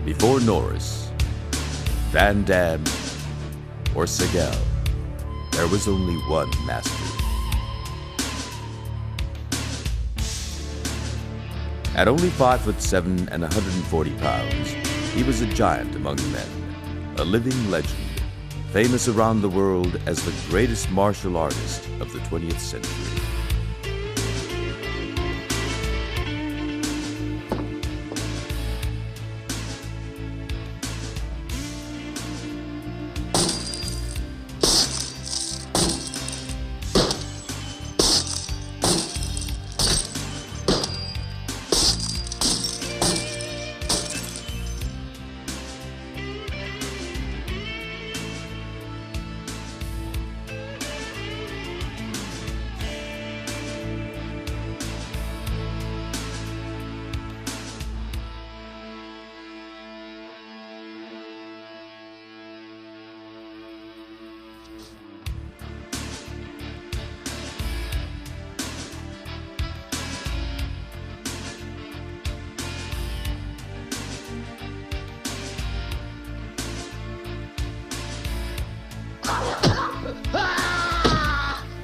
Before Norris, Van Damme, or Seagal, there was only one master. At only 5'7" and 140 pounds, he was a giant among men, a living legend, famous around the world as the greatest martial artist of the 20th century.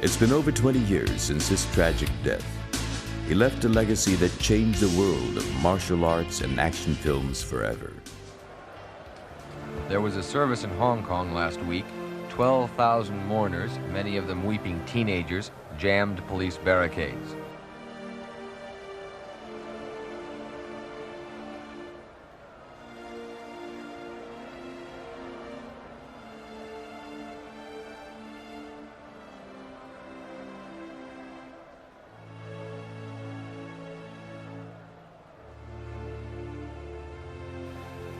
It's been over 20 years since his tragic death. He left a legacy that changed the world of martial arts and action films forever. There was a service in Hong Kong last week. 12,000 mourners, many of them weeping teenagers, jammed police barricades.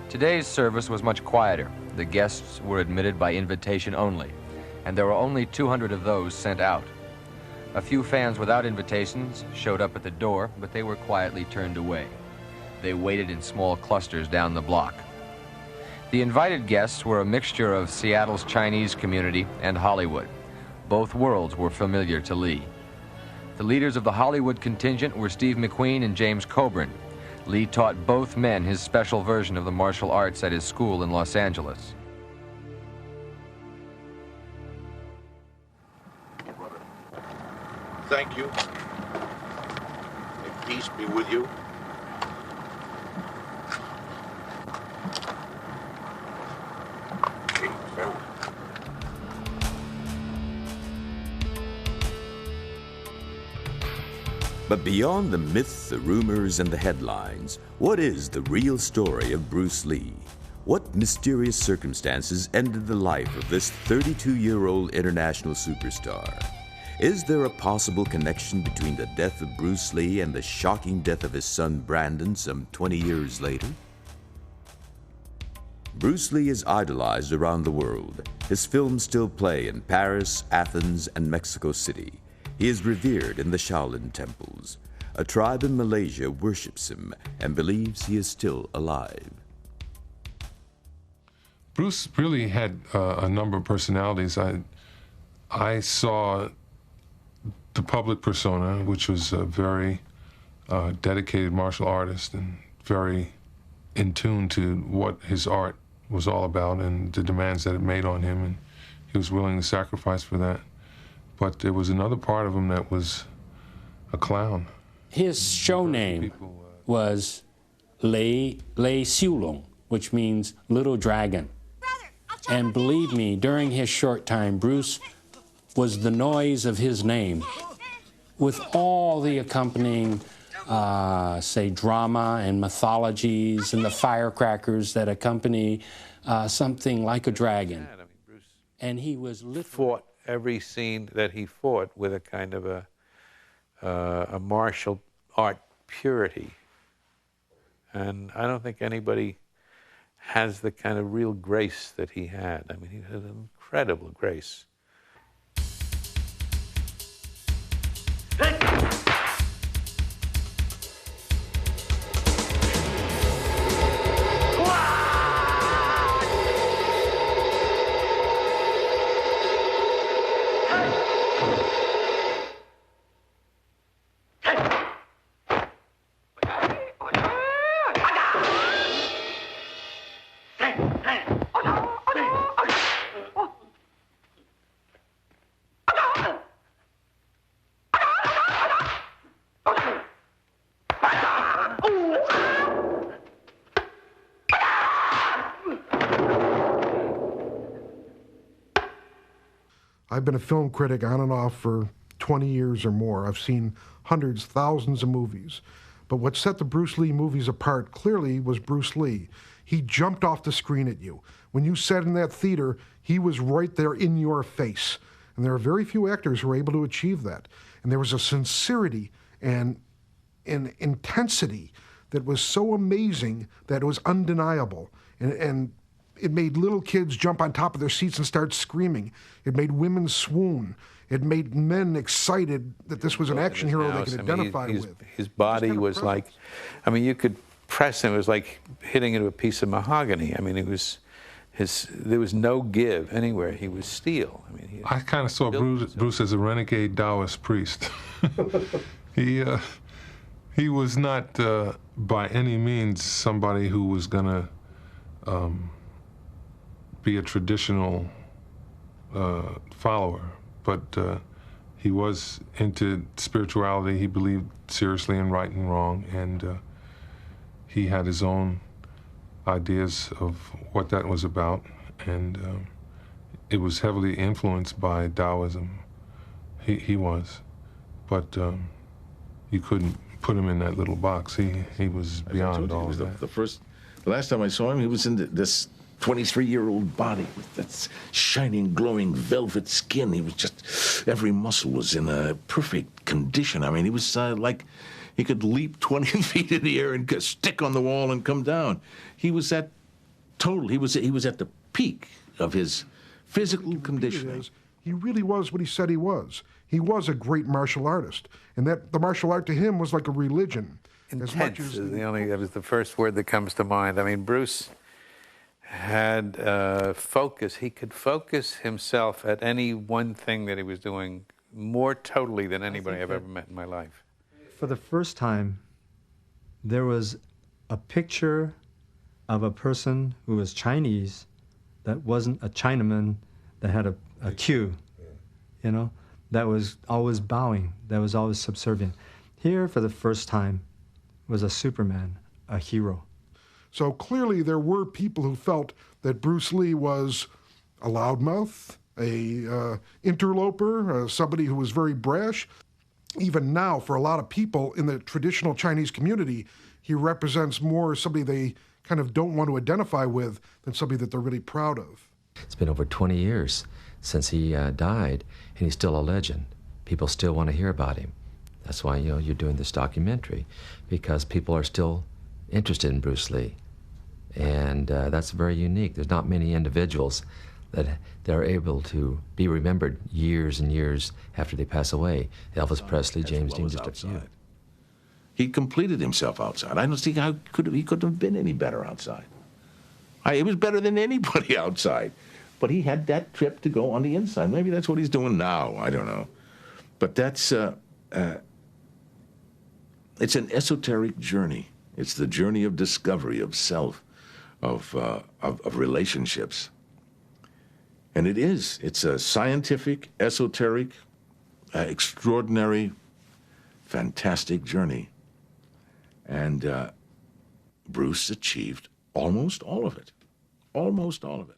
Today's service was much quieter. The guests were admitted by invitation only, and there were only 200 of those sent out. A few fans without invitations showed up at the door, but they were quietly turned away. They waited in small clusters down the block. The invited guests were a mixture of Seattle's Chinese community and Hollywood. Both worlds were familiar to Lee. The leaders of the Hollywood contingent were Steve McQueen and James Coburn. Lee taught both men his special version of the martial arts at his school in Los Angeles. Thank you. May peace be with you. But beyond the myths, the rumors, and the headlines, what is the real story of Bruce Lee? What mysterious circumstances ended the life of this 32-year-old international superstar? Is there a possible connection between the death of Bruce Lee and the shocking death of his son Brandon some 20 years later? Bruce Lee is idolized around the world. His films still play in Paris, Athens, and Mexico City. He is revered in the Shaolin temples. A tribe in Malaysia worships him and believes he is still alive. Bruce really had a number of personalities. I saw the public persona, which was a very dedicated martial artist and very in tune to what his art was all about and the demands that it made on him, and he was willing to sacrifice for that. But there was another part of him that was a clown. His show name was Lei Xiulong, which means Little Dragon. And believe me, during his short time, Bruce was the noise of his name, with all the accompanying, say, drama and mythologies and the firecrackers that accompany something like a dragon. And he was fought every scene that he fought with a kind of a martial art purity. And I don't think anybody has the kind of real grace that he had. I mean, he had an incredible grace. I've been a film critic on and off for 20 years or more. I've seen hundreds, thousands of movies. But what set the Bruce Lee movies apart clearly was Bruce Lee. He jumped off the screen at you. When you sat in that theater, he was right there in your face. And there are very few actors who are able to achieve that. And there was a sincerity and an intensity that was so amazing that it was undeniable. And it made little kids jump on top of their seats and start screaming. It made women swoon. It made men excited that this was an action hero they could identify with. His body was like, I mean, you could press him. It was like hitting into a piece of mahogany. I mean, there was no give anywhere. He was steel. I mean, I kind of saw Bruce as a renegade Taoist priest. He was not by any means somebody who was going to be a traditional follower, but he was into spirituality. He believed seriously in right and wrong, and he had his own ideas of what that was about, and it was heavily influenced by Taoism. He was, but you couldn't put him in that little box. He was beyond all of that. The last time I saw him, he was in this 23-year-old body with that shining, glowing velvet skin. He was just, every muscle was in a perfect condition. I mean, he was like he could leap 20 feet in the air and stick on the wall and come down. He was at he was at the peak of his physical conditioning. He really was what he said he was. He was a great martial artist, and that the martial art to him was like a religion. Intense that was the first word that comes to mind. I mean, Bruce had focus. He could focus himself at any one thing that he was doing more totally than anybody I've ever met in my life. For the first time, there was a picture of a person who was Chinese that wasn't a Chinaman that had a queue, you know, that was always bowing, that was always subservient. Here, for the first time, was a Superman, a hero. So clearly there were people who felt that Bruce Lee was a loudmouth, a interloper, somebody who was very brash. Even now, for a lot of people in the traditional Chinese community, he represents more somebody they kind of don't want to identify with than somebody that they're really proud of. It's been over 20 years since he died, and he's still a legend. People still want to hear about him. That's why, you know, you're doing this documentary, because people are still interested in Bruce Lee. And that's very unique. There's not many individuals that are able to be remembered years and years after they pass away. Elvis Presley, James Dean, just a few. He completed himself outside. I don't see how he couldn't have been any better outside. He was better than anybody outside. But he had that trip to go on the inside. Maybe that's what he's doing now. I don't know. But that's it's an esoteric journey. It's the journey of discovery, of self, of relationships. And it is. It's a scientific, esoteric, extraordinary, fantastic journey. And Bruce achieved almost all of it. Almost all of it.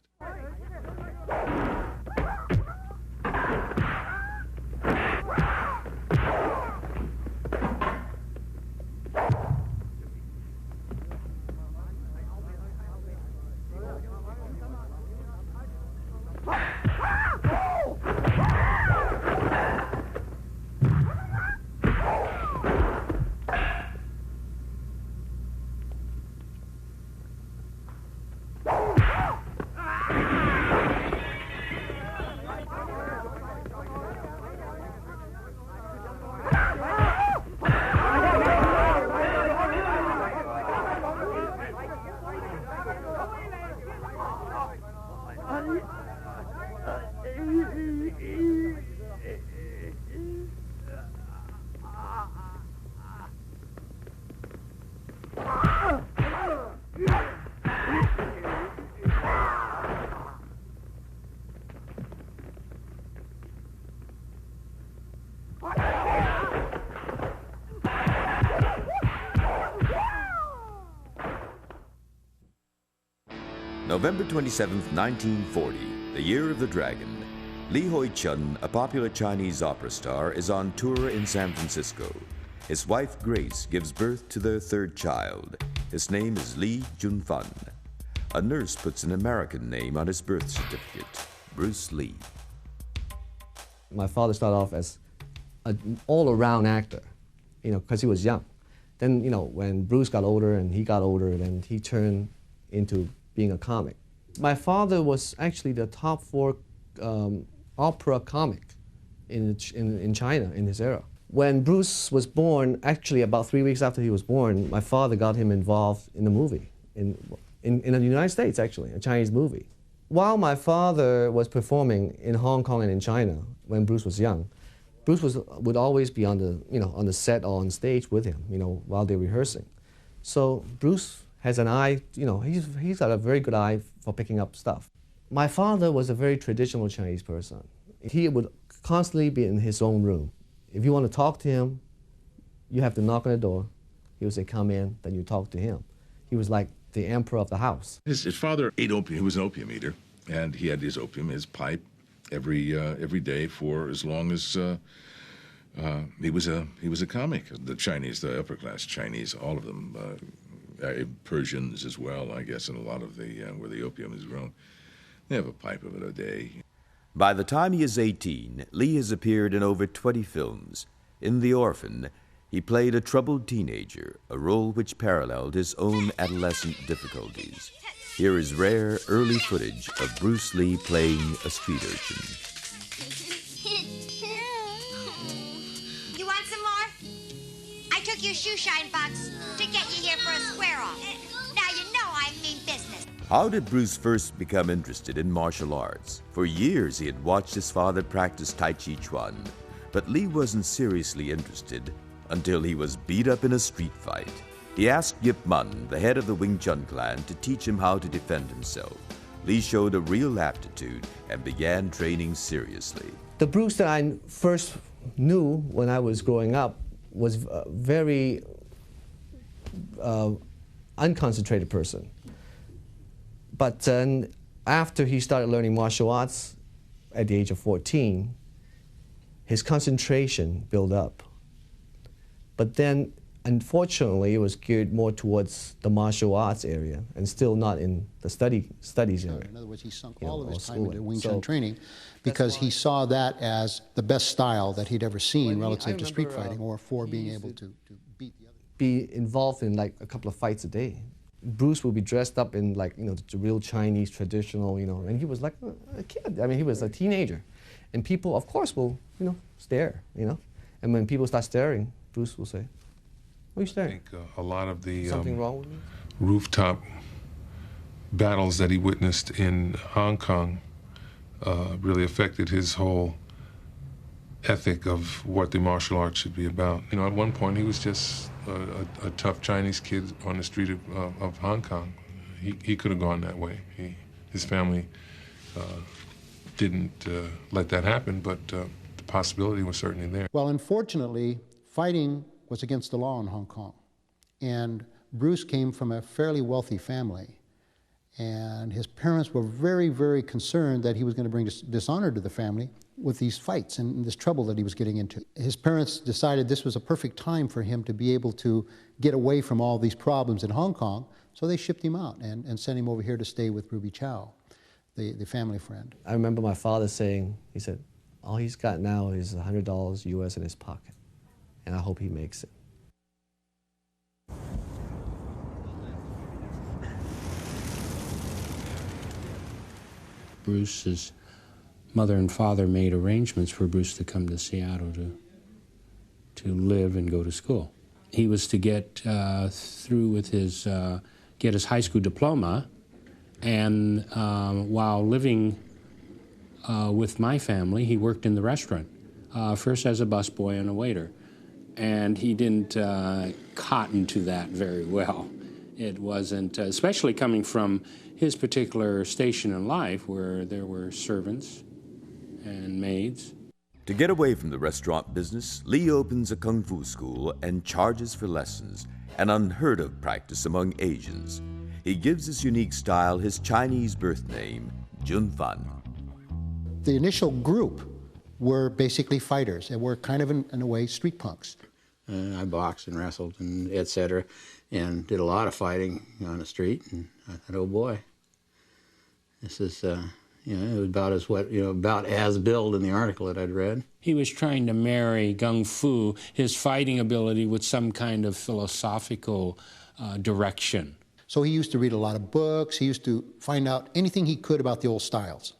November 27th, 1940, the year of the dragon. Li Hoi-chun, a popular Chinese opera star, is on tour in San Francisco. His wife, Grace, gives birth to their third child. His name is Lee Jun-fan. A nurse puts an American name on his birth certificate, Bruce Lee. My father started off as an all-around actor, because he was young. Then, when Bruce got older and he got older, then he turned into being a comic. My father was actually the top 4 opera comic in China in his era. When Bruce was born, actually about 3 weeks after he was born, my father got him involved in a movie in the United States, actually, a Chinese movie. While my father was performing in Hong Kong and in China when Bruce was young, Bruce would always be on the set or on stage with him, while they're rehearsing. So Bruce has an eye, he's got a very good eye for picking up stuff. My father was a very traditional Chinese person. He would constantly be in his own room. If you want to talk to him, you have to knock on the door. He would say, come in, then you talk to him. He was like the emperor of the house. His father ate opium. He was an opium eater, and he had his opium, his pipe, every day for as long as he was a comic. The Chinese, the upper class Chinese, all of them, Persians as well, I guess, and a lot of where the opium is grown. They have a pipe of it a day. By the time he is 18, Lee has appeared in over 20 films. In The Orphan, he played a troubled teenager, a role which paralleled his own adolescent difficulties. Here is rare, early footage of Bruce Lee playing a street urchin. You want some more? I took your shoe shine box to get you here for a square-off. Now you know I mean business. How did Bruce first become interested in martial arts? For years he had watched his father practice Tai Chi Chuan, but Lee wasn't seriously interested until he was beat up in a street fight. He asked Yip Man, the head of the Wing Chun clan, to teach him how to defend himself. Lee showed a real aptitude and began training seriously. The Bruce that I first knew when I was growing up was a very unconcentrated person. But then after he started learning martial arts at the age of 14, his concentration built up. But then, unfortunately, it was geared more towards the martial arts area and still not in the studies area. In other words, he sunk all of his time into Wing Chun training because he saw that as the best style that he'd ever seen relative to street fighting or for being able to beat the other. Be involved in like a couple of fights a day. Bruce would be dressed up in like, the real Chinese traditional, and he was like a kid. I mean, he was a teenager. And people, of course, will, stare, And when people start staring, Bruce will say, what are you staring? I think a lot of the Something wrong with me? Rooftop battles that he witnessed in Hong Kong really affected his whole ethic of what the martial arts should be about. At one point he was just a tough Chinese kid on the street of Hong Kong. He could have gone that way. His family didn't let that happen, but the possibility was certainly there. Well, unfortunately, fighting was against the law in Hong Kong. And Bruce came from a fairly wealthy family. And his parents were very, very concerned that he was going to bring dishonor to the family with these fights and this trouble that he was getting into. His parents decided this was a perfect time for him to be able to get away from all these problems in Hong Kong, so they shipped him out and sent him over here to stay with Ruby Chow, the family friend. I remember my father saying, he said, all he's got now is $100 US in his pocket, and I hope he makes it. Bruce's mother and father made arrangements for Bruce to come to Seattle to live and go to school. He was to get through with his get his high school diploma, and while living with my family, he worked in the restaurant, first as a busboy and a waiter, and he didn't cotton to that very well. It wasn't, especially coming from his particular station in life where there were servants and maids. To get away from the restaurant business, Lee opens a kung fu school and charges for lessons, an unheard of practice among Asians. He gives his unique style his Chinese birth name, Jun-fan. The initial group were basically fighters. They were kind of, in a way, street punks. I boxed and wrestled and et cetera, and did a lot of fighting on the street. And I thought, oh boy, this is, you know, it was about as billed in the article that I'd read. He was trying to marry Kung Fu, his fighting ability, with some kind of philosophical direction. So he used to read a lot of books. He used to find out anything he could about the old styles.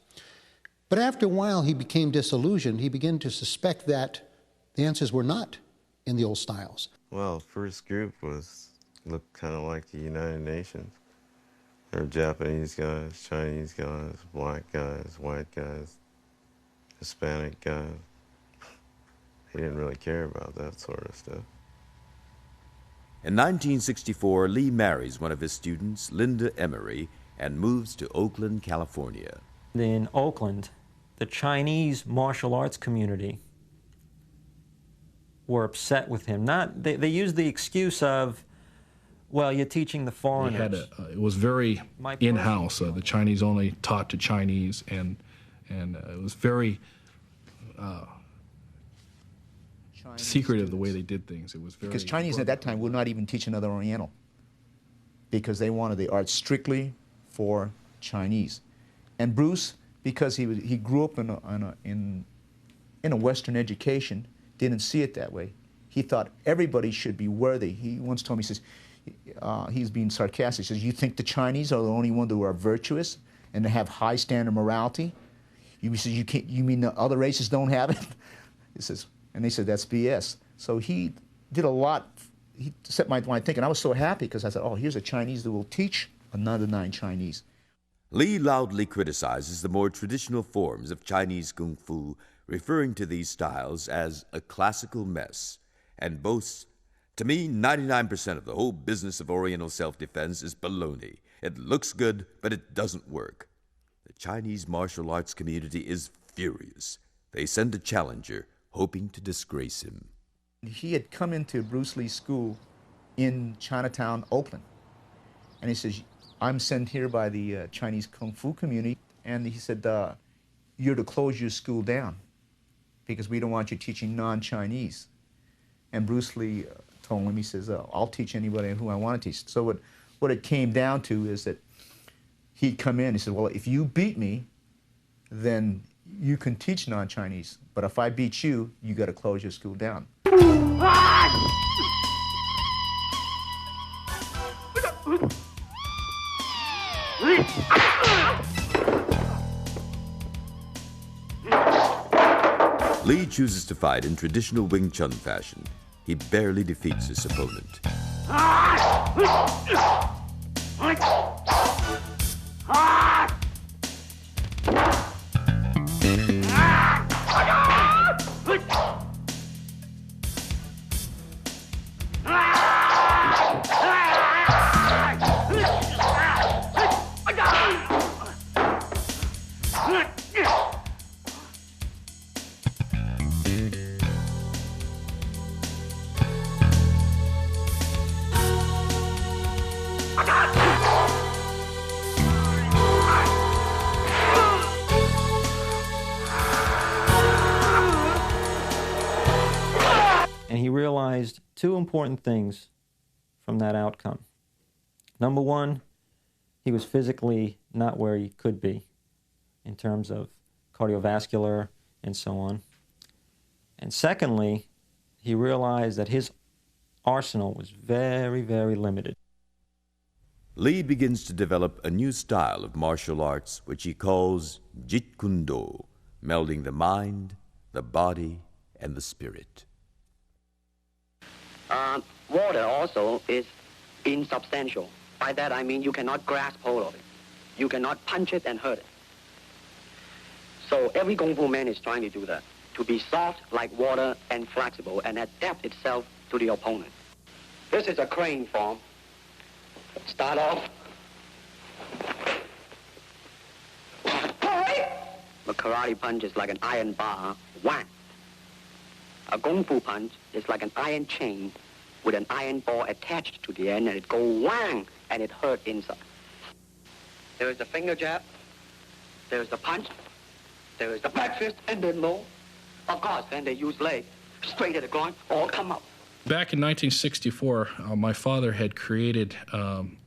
But after a while, he became disillusioned. He began to suspect that the answers were not in the old styles. Well, first group looked kind of like the United Nations. There were Japanese guys, Chinese guys, black guys, white guys, Hispanic guys. He didn't really care about that sort of stuff. In 1964, Lee marries one of his students, Linda Emery, and moves to Oakland, California. In Oakland, the Chinese martial arts community were upset with him. They used the excuse of, well, you're teaching the foreigners. It was very in-house. The Chinese only taught to Chinese, and it was very secretive the way they did things. It was very because Chinese at that time would not even teach another Oriental because they wanted the art strictly for Chinese. And Bruce, because he grew up in a Western education, didn't see it that way. He thought everybody should be worthy. He once told me, he says, he's being sarcastic. He says, you think the Chinese are the only ones who are virtuous and have high standard morality? He says, you mean the other races don't have it? He says, and they said, that's BS. So he did a lot. He set my mind thinking. I was so happy because I said, oh, here's a Chinese that will teach another 9 Chinese. Lee loudly criticizes the more traditional forms of Chinese Kung Fu, referring to these styles as a classical mess, and boasts, to me, 99% of the whole business of Oriental self-defense is baloney. It looks good, but it doesn't work. The Chinese martial arts community is furious. They send a challenger, hoping to disgrace him. He had come into Bruce Lee's school in Chinatown, Oakland, and he says, I'm sent here by the Chinese Kung Fu community, and he said, you're to close your school down because we don't want you teaching non-Chinese. And Bruce Lee told him, he says, I'll teach anybody who I want to teach. So what it came down to is that he'd come in, he said, well, if you beat me, then you can teach non-Chinese, but if I beat you, you got to close your school down. Lee chooses to fight in traditional Wing Chun fashion. He barely defeats his opponent. And he realized 2 important things from that outcome. Number one, he was physically not where he could be in terms of cardiovascular and so on. And secondly, he realized that his arsenal was very, very limited. Lee begins to develop a new style of martial arts, which he calls Jeet Kune Do, melding the mind, the body, and the spirit. Water also is insubstantial. By that I mean you cannot grasp hold of it. You cannot punch it and hurt it. So every Kung Fu man is trying to do that, to be soft like water and flexible and adapt itself to the opponent. This is a crane form. Start off. A karate punch is like an iron bar, whack. A Kung Fu punch is like an iron chain with an iron ball attached to the end, and it go whang, and it hurt inside. There is the finger jab, there is the punch, There is the back fist and then low. Of course, then they use leg, straight at the groin, all come up. Back in 1964, my father had created an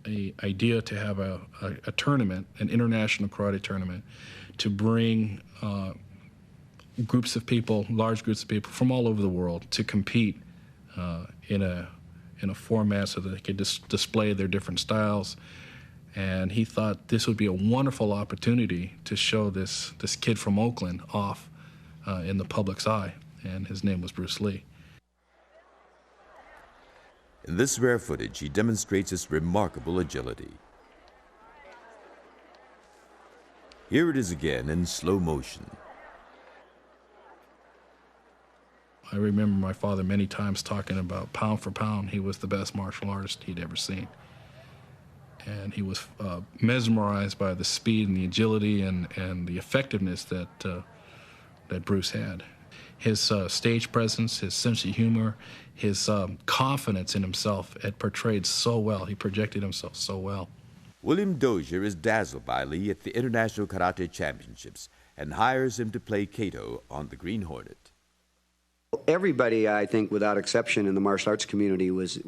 idea to have a tournament, an international karate tournament, to bring groups of people, large groups of people from all over the world to compete in a format so that they could display their different styles. And he thought this would be a wonderful opportunity to show this kid from Oakland off in the public's eye, and his name was Bruce Lee. In this rare footage, he demonstrates his remarkable agility. Here it is again in slow motion. I remember my father many times talking about pound for pound, he was the best martial artist he'd ever seen. And he was mesmerized by the speed and the agility and the effectiveness that Bruce had. His stage presence, his sense of humor, his confidence in himself had portrayed so well. He projected himself so well. William Dozier is dazzled by Lee at the International Karate Championships and hires him to play Kato on the Green Hornet. Everybody, I think, without exception, in the martial arts community was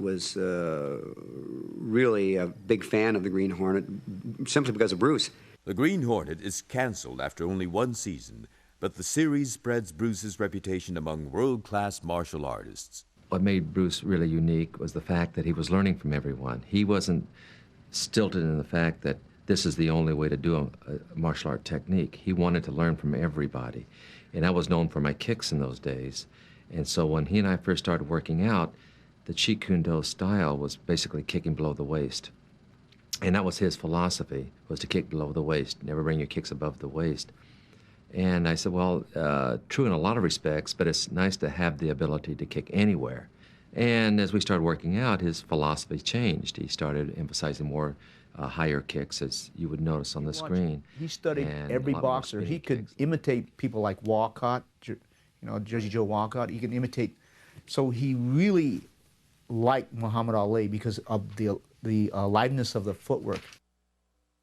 really a big fan of the Green Hornet, simply because of Bruce. The Green Hornet is canceled after only one season, but the series spreads Bruce's reputation among world-class martial artists. What made Bruce really unique was the fact that he was learning from everyone. He wasn't stilted in the fact that this is the only way to do a martial art technique. He wanted to learn from everybody. And I was known for my kicks in those days. And so when he and I first started working out, the Jeet Kune Do style was basically kicking below the waist. And that was his philosophy, was to kick below the waist, never bring your kicks above the waist. And I said, well, true in a lot of respects, but it's nice to have the ability to kick anywhere. And as we started working out, his philosophy changed. He started emphasizing more higher kicks, as you would notice on the screen. He studied every boxer. He could imitate people like Walcott, Jersey Joe Walcott. He could imitate. So he really liked Muhammad Ali because of the aliveness of the footwork.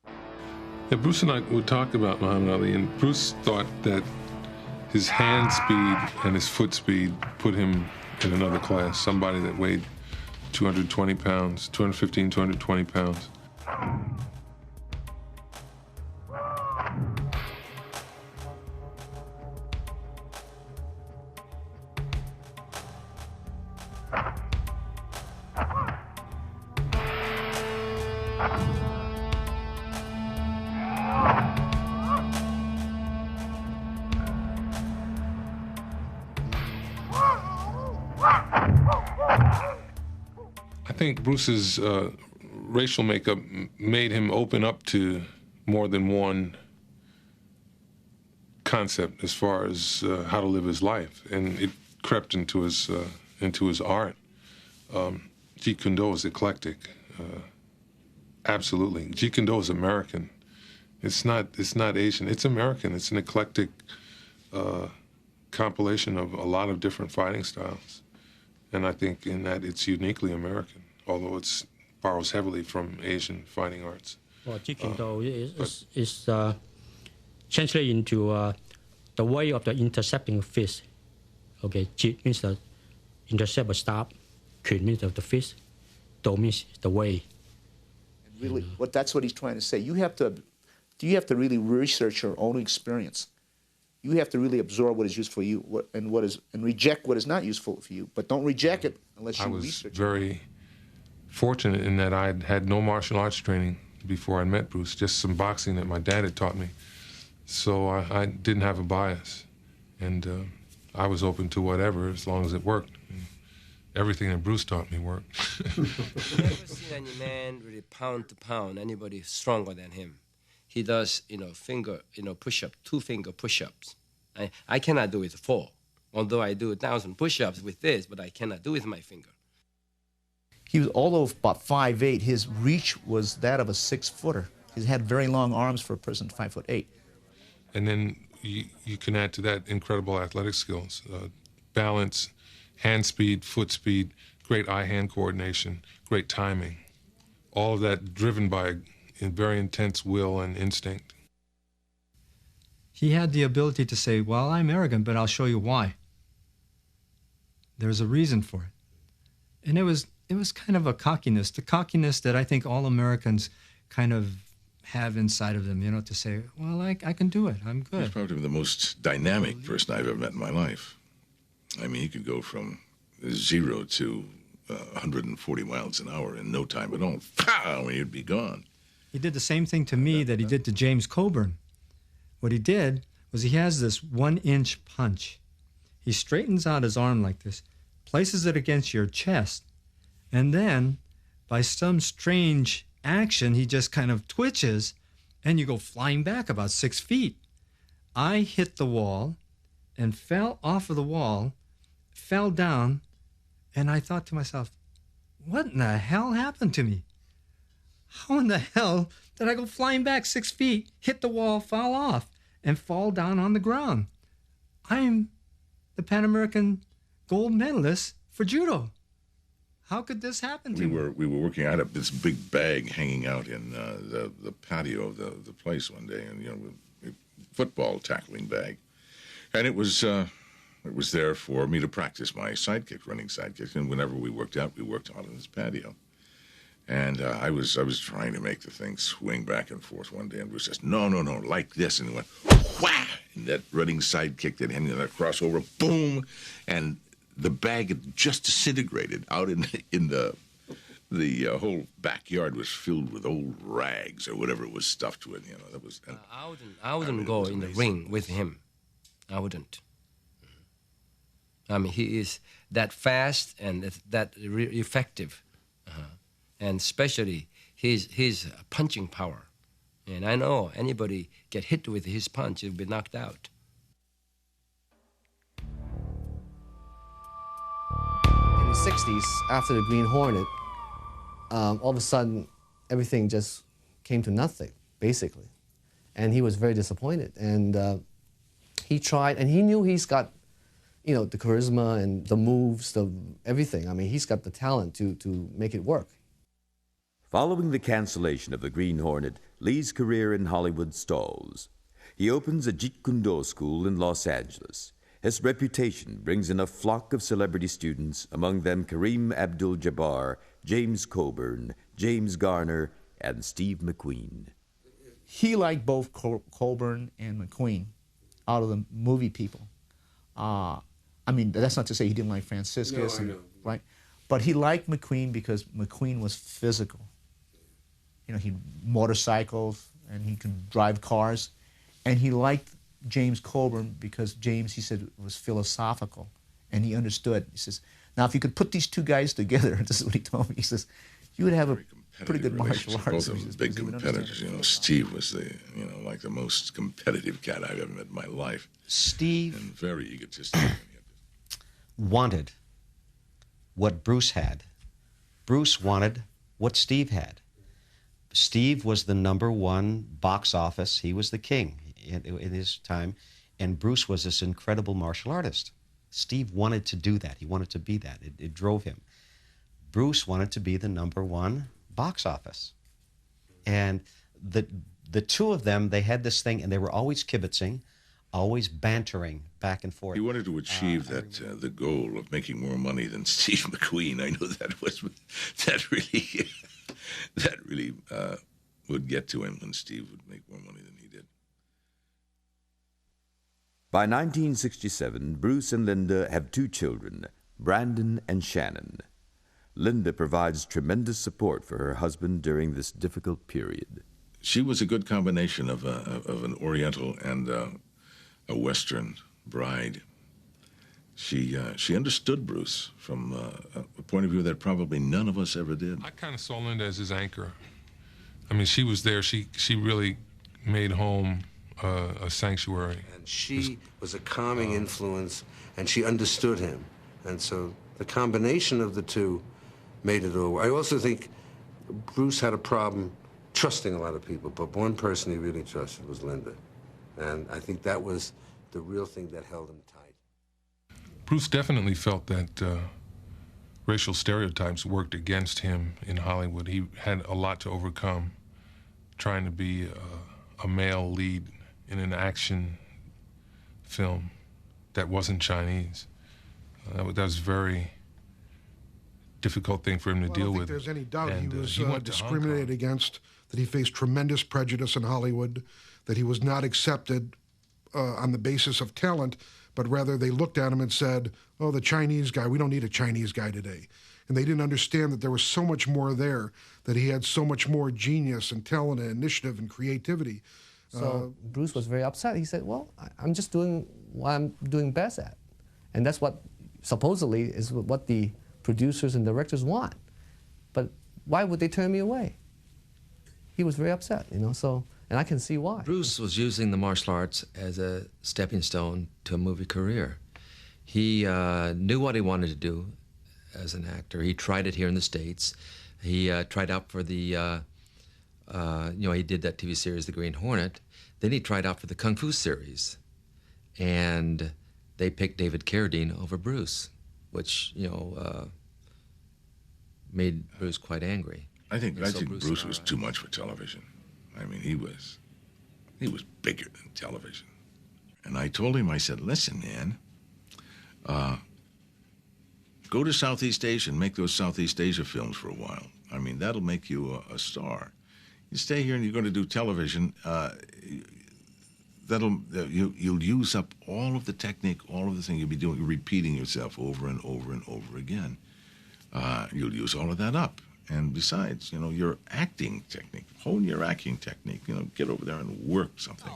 Yeah, Bruce and I would talk about Muhammad Ali, and Bruce thought that his hand speed and his foot speed put him in another class, somebody that weighed 220 pounds, 215, 220 pounds. I think Bruce's racial makeup made him open up to more than one concept as far as how to live his life, and it crept into his art. Jeet Kune Do is eclectic, absolutely. Jeet Kune Do is American. It's not Asian. It's American. It's an eclectic compilation of a lot of different fighting styles, and I think in that it's uniquely American, although it borrows heavily from Asian fighting arts. Well, Jeet Kune Do is translated into the way of the intercepting fist. Okay, Jeet means the intercept or stop. Kune means the fist. Do means the way. Really, that's what he's trying to say. You have to really research your own experience. You have to really absorb what is useful for you and reject what is not useful for you. But don't reject it unless you research it. I was very fortunate in that I had no martial arts training before I met Bruce, just some boxing that my dad had taught me. So I didn't have a bias, and I was open to whatever as long as it worked. And everything that Bruce taught me worked. I've never seen any man really pound to pound anybody stronger than him. He does, push-up, 2-finger push-ups. I cannot do it 4, although I do 1,000 push-ups with this, but I cannot do it with my finger. He was, although about 5'8", his reach was that of a 6-footer. He had very long arms for a person 5'8". And then you can add to that incredible athletic skills, balance, hand speed, foot speed, great eye-hand coordination, great timing. All of that driven by a very intense will and instinct. he had the ability to say, well, I'm arrogant, but I'll show you why. There's a reason for it. And it was kind of a cockiness, the cockiness that I think all Americans kind of have inside of them, you know, to say, well, I can do it, I'm good. He's probably the most dynamic person I've ever met in my life. I mean, he could go from 0 to 140 miles an hour in no time at all. Pow! He'd be gone. He did the same thing to me that he did to James Coburn. What he did was he has this 1-inch punch. He straightens out his arm like this, places it against your chest, and then, by some strange action, he just kind of twitches, and you go flying back about 6 feet. I hit the wall and fell off of the wall, fell down, and I thought to myself, what in the hell happened to me? How in the hell did I go flying back 6 feet, hit the wall, fall off, and fall down on the ground? I'm the Pan American gold medalist for judo. How could this happen to me? We were working. I had this big bag hanging out in the patio of the place one day, and a football tackling bag, and it was there for me to practice my sidekick, running sidekicks, and whenever we worked out on this patio. And I was trying to make the thing swing back and forth one day, and Bruce says, no, like this. And he went, whah! And that running sidekick that hit me, that crossover, boom! And the bag had just disintegrated out in the whole backyard was filled with old rags or whatever it was stuffed with. You know, that was. I wouldn't go in the ring with him. I wouldn't. I mean, he is that fast and that effective. And especially his punching power. And I know anybody get hit with his punch, will be knocked out. In the 60s, after the Green Hornet, all of a sudden, everything just came to nothing, basically. And he was very disappointed. And he tried, and he knew he's got, the charisma and the moves, everything. I mean, he's got the talent to make it work. Following the cancellation of the Green Hornet, Lee's career in Hollywood stalls. He opens a Jeet Kune Do school in Los Angeles. His reputation brings in a flock of celebrity students, among them Kareem Abdul-Jabbar, James Coburn, James Garner, and Steve McQueen. He liked both Coburn and McQueen out of the movie people. I mean, that's not to say he didn't like Franciscus. No, I know. Right? But he liked McQueen because McQueen was physical. He motorcycles and he could drive cars. And he liked James Coburn because James, he said, was philosophical. And he understood. He says, now if you could put these two guys together, this is what he told me, he says, you would have a pretty good martial arts. Both of them big competitors. Steve was like the most competitive cat I've ever met in my life. Steve. And very egotistic. Wanted what Bruce had. Bruce wanted what Steve had. Steve was the #1 box office. He was the king in his time. And Bruce was this incredible martial artist. Steve wanted to do that. He wanted to be that. It drove him. Bruce wanted to be the #1 box office. And the two of them, they had this thing, and they were always kibitzing, always bantering back and forth. He wanted to achieve the goal of making more money than Steve McQueen. I know that really would get to him when Steve would make more money than he did. By 1967, Bruce and Linda have 2 children, Brandon and Shannon. Linda provides tremendous support for her husband during this difficult period. She was a good combination of an Oriental and a Western bride. She understood Bruce from a point of view that probably none of us ever did. I kind of saw Linda as his anchor. I mean, she was there. She really made home a sanctuary. And she was a calming influence, and she understood him. And so the combination of the two made it all. I also think Bruce had a problem trusting a lot of people, but one person he really trusted was Linda. And I think that was the real thing that held him tight. Bruce definitely felt that racial stereotypes worked against him in Hollywood. He had a lot to overcome, trying to be a male lead in an action film that wasn't Chinese. That was a very difficult thing for him to deal I don't with. think there's any doubt And, he was he went to discriminated against, that he faced tremendous prejudice in Hollywood, that he was not accepted on the basis of talent, but rather they looked at him and said, oh, the Chinese guy, we don't need a Chinese guy today. And they didn't understand that there was so much more there, that he had so much more genius and talent and initiative and creativity. So Bruce was very upset. He said, well, I'm just doing what I'm doing best at. And that's what supposedly is what the producers and directors want. But why would they turn me away? He was very upset, you know, so, and I can see why. Bruce was using the martial arts as a stepping stone to a movie career. He knew what he wanted to do as an actor. He tried it here in the States. He tried out for the, you know, he did that TV series, The Green Hornet. Then he tried out for the Kung Fu series. And they picked David Carradine over Bruce, which, you know, made Bruce quite angry. I think Bruce was too much for television. I mean, he was bigger than television. And I told him, I said, listen, man, go to Southeast Asia and make those Southeast Asia films for a while. I mean, that'll make you a star. You stay here and you're going to do television, you'll use up all of the technique, all of the things you'll be doing, repeating yourself over and over and over again. You'll use all of that up. And besides, you know, your acting technique, hone your acting technique, you know, get over there and work something.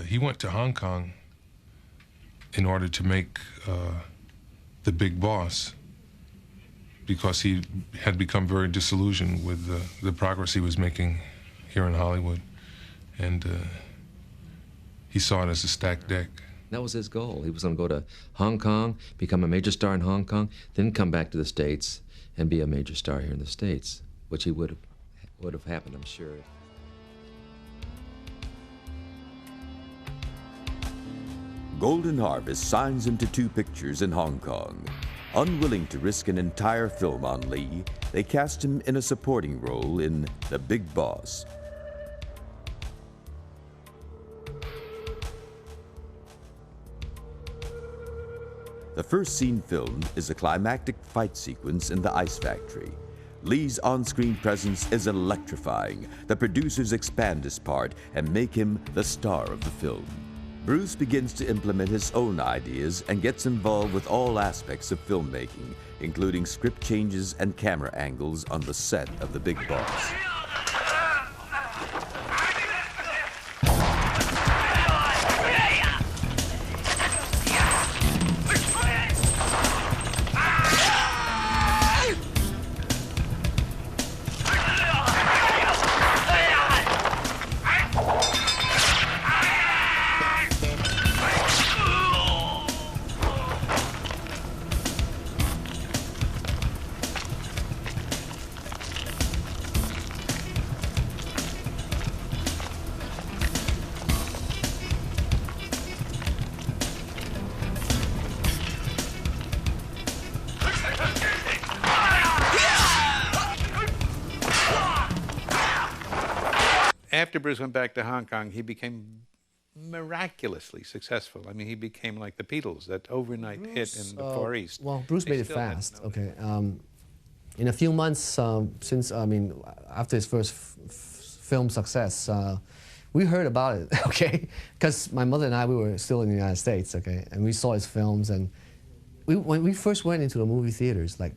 He went to Hong Kong in order to make The Big Boss, because he had become very disillusioned with the progress he was making here in Hollywood. And he saw it as a stacked deck. That was his goal. He was going to go to Hong Kong, become a major star in Hong Kong, then come back to the States and be a major star here in the States, which he would have happened, I'm sure. Golden Harvest signs him to 2 pictures in Hong Kong. Unwilling to risk an entire film on Lee, they cast him in a supporting role in The Big Boss. The first scene filmed is a climactic fight sequence in the ice factory. Lee's on-screen presence is electrifying. The producers expand his part and make him the star of the film. Bruce begins to implement his own ideas and gets involved with all aspects of filmmaking, including script changes and camera angles on the set of The Big Boss. After Bruce went back to Hong Kong, he became miraculously successful. I mean, he became like the Beatles, that overnight hit in the Far East. Well, Bruce made it fast. Okay, in a few months since, I mean, after his first film success, we heard about it, okay? Because my mother and I, we were still in the United States, okay? And we saw his films, and when we first went into the movie theaters, like,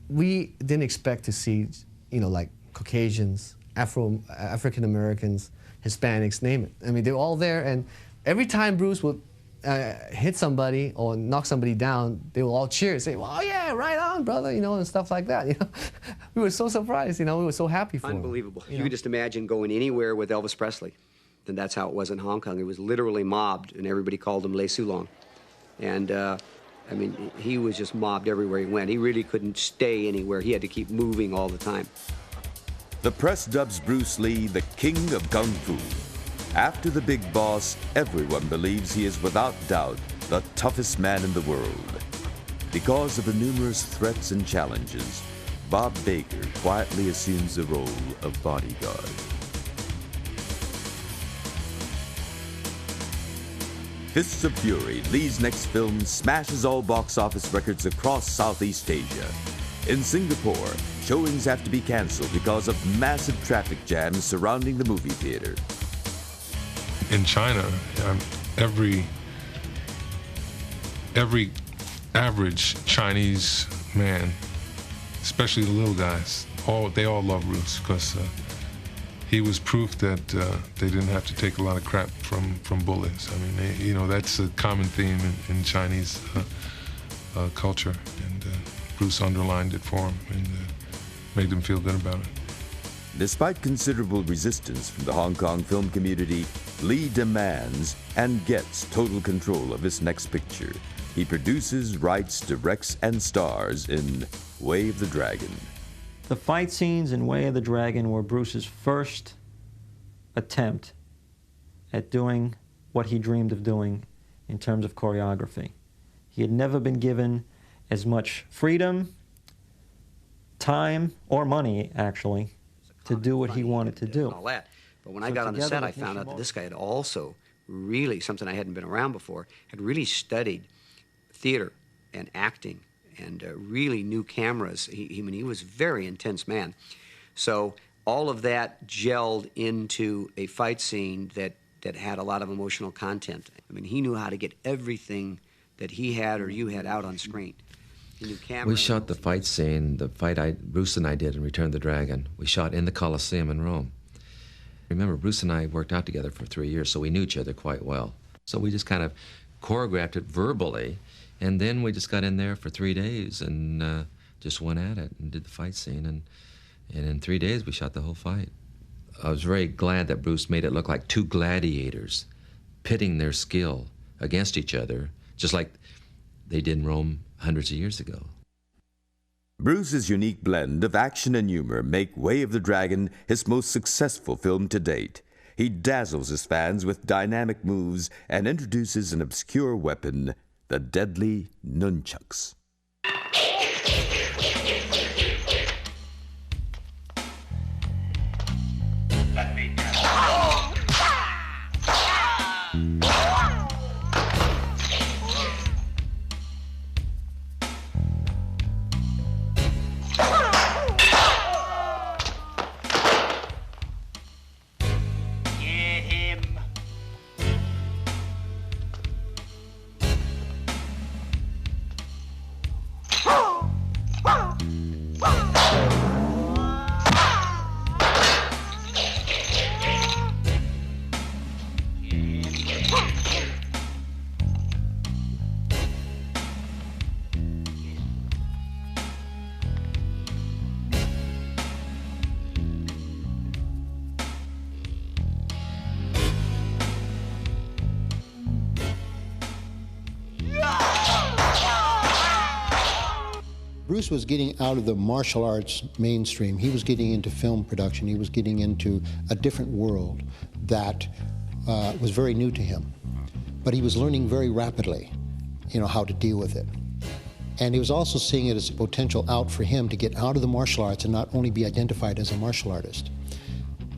we didn't expect to see, like Caucasians, African Americans, Hispanics, name it. I mean, they were all there, and every time Bruce would hit somebody or knock somebody down, they would all cheer and say, well, yeah, right on, brother, and stuff like that, We were so surprised, we were so happy for him. Unbelievable. You could just imagine going anywhere with Elvis Presley. And that's how it was in Hong Kong. It was literally mobbed, and everybody called him Le Sulong. And, I mean, he was just mobbed everywhere he went. He really couldn't stay anywhere. He had to keep moving all the time. The press dubs Bruce Lee the King of Kung Fu. After the big boss, everyone believes he is without doubt the toughest man in the world. Because of the numerous threats and challenges, Bob Baker quietly assumes the role of bodyguard. Fists of Fury, Lee's next film, smashes all box office records across Southeast Asia. In Singapore, showings have to be canceled because of massive traffic jams surrounding the movie theater. In China, every average Chinese man, especially the little guys, they all love Bruce because he was proof that they didn't have to take a lot of crap from bullies. I mean, that's a common theme in Chinese culture, and Bruce underlined it for him and made them feel good about it. Despite considerable resistance from the Hong Kong film community, Lee demands and gets total control of his next picture. He produces, writes, directs, and stars in Way of the Dragon. The fight scenes in Way of the Dragon were Bruce's first attempt at doing what he dreamed of doing in terms of choreography. He had never been given as much freedom, time, or money, actually, to do what he wanted to do. All that. But when I got on the set, I found out that this guy had also really, something I hadn't been around before, had really studied theater and acting and really knew cameras. He was a very intense man. So all of that gelled into a fight scene that had a lot of emotional content. I mean, he knew how to get everything that he had or you had out on screen. He knew camera. We shot the fight scene, the fight Bruce and I did in Return of the Dragon. We shot in the Colosseum in Rome. Remember, Bruce and I worked out together for 3 years, so we knew each other quite well. So we just kind of choreographed it verbally, and then we just got in there for 3 days and just went at it and did the fight scene. And in 3 days, we shot the whole fight. I was very glad that Bruce made it look like two gladiators pitting their skill against each other, just like they did in Rome hundreds of years ago. Bruce's unique blend of action and humor make Way of the Dragon his most successful film to date. He dazzles his fans with dynamic moves and introduces an obscure weapon, the deadly nunchucks. Bruce was getting out of the martial arts mainstream. He was getting into film production. He was getting into a different world that was very new to him. But he was learning very rapidly, how to deal with it. And he was also seeing it as a potential out for him to get out of the martial arts and not only be identified as a martial artist.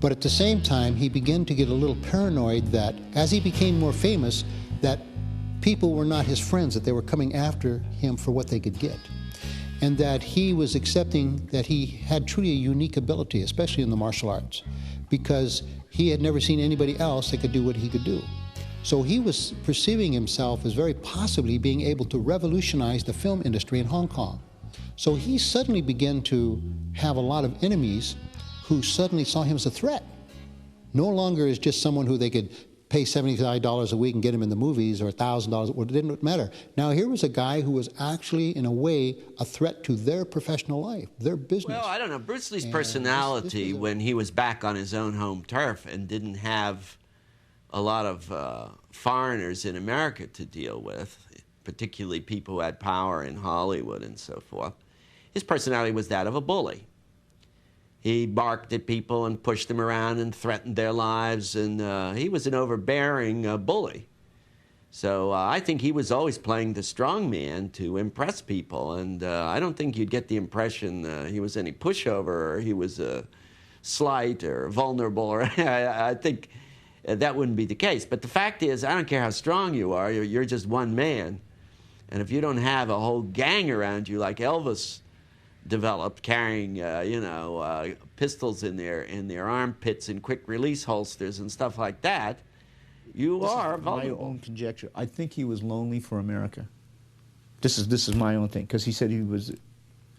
But at the same time, he began to get a little paranoid that as he became more famous, that people were not his friends, that they were coming after him for what they could get. and that he was accepting that he had truly a unique ability, especially in the martial arts, because he had never seen anybody else that could do what he could do. So he was perceiving himself as very possibly being able to revolutionize the film industry in Hong Kong. So he suddenly began to have a lot of enemies who suddenly saw him as a threat. No longer as just someone who they could pay $75 a week and get him in the movies, or $1,000, it didn't matter. Now here was a guy who was actually, in a way, a threat to their professional life, their business. Well, I don't know. Bruce Lee's personality when he was back on his own home turf and didn't have a lot of foreigners in America to deal with, particularly people who had power in Hollywood and so forth, his personality was that of a bully. He barked at people and pushed them around and threatened their lives, and he was an overbearing bully. So I think he was always playing the strong man to impress people, and I don't think you'd get the impression he was any pushover or he was slight or vulnerable. Or I think that wouldn't be the case. But the fact is, I don't care how strong you are, you're just one man. And if you don't have a whole gang around you like Elvis developed, carrying pistols in their armpits and quick release holsters and stuff like that, you are vulnerable. My own conjecture. I think he was lonely for America. This is my own thing, because he said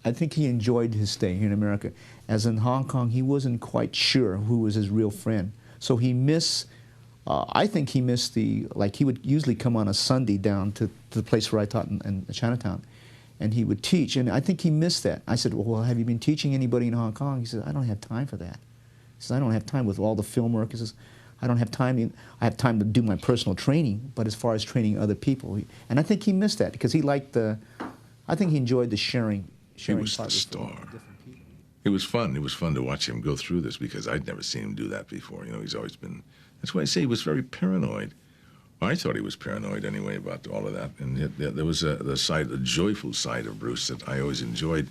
I think he enjoyed his stay here in America. As in Hong Kong, he wasn't quite sure who was his real friend. So I think he missed he would usually come on a Sunday down to the place where I taught in Chinatown, and he would teach, and I think he missed that. I said, well, have you been teaching anybody in Hong Kong? He said, I don't have time for that. He says, I don't have time with all the film work. He says, I don't have time. I have time to do my personal training, but as far as training other people, and I think he missed that because he liked I think he enjoyed the sharing. He was the star. It was fun. It was fun to watch him go through this because I'd never seen him do that before. He's always been. That's why I say he was very paranoid. I thought he was paranoid anyway about all of that. And there was the joyful side of Bruce that I always enjoyed.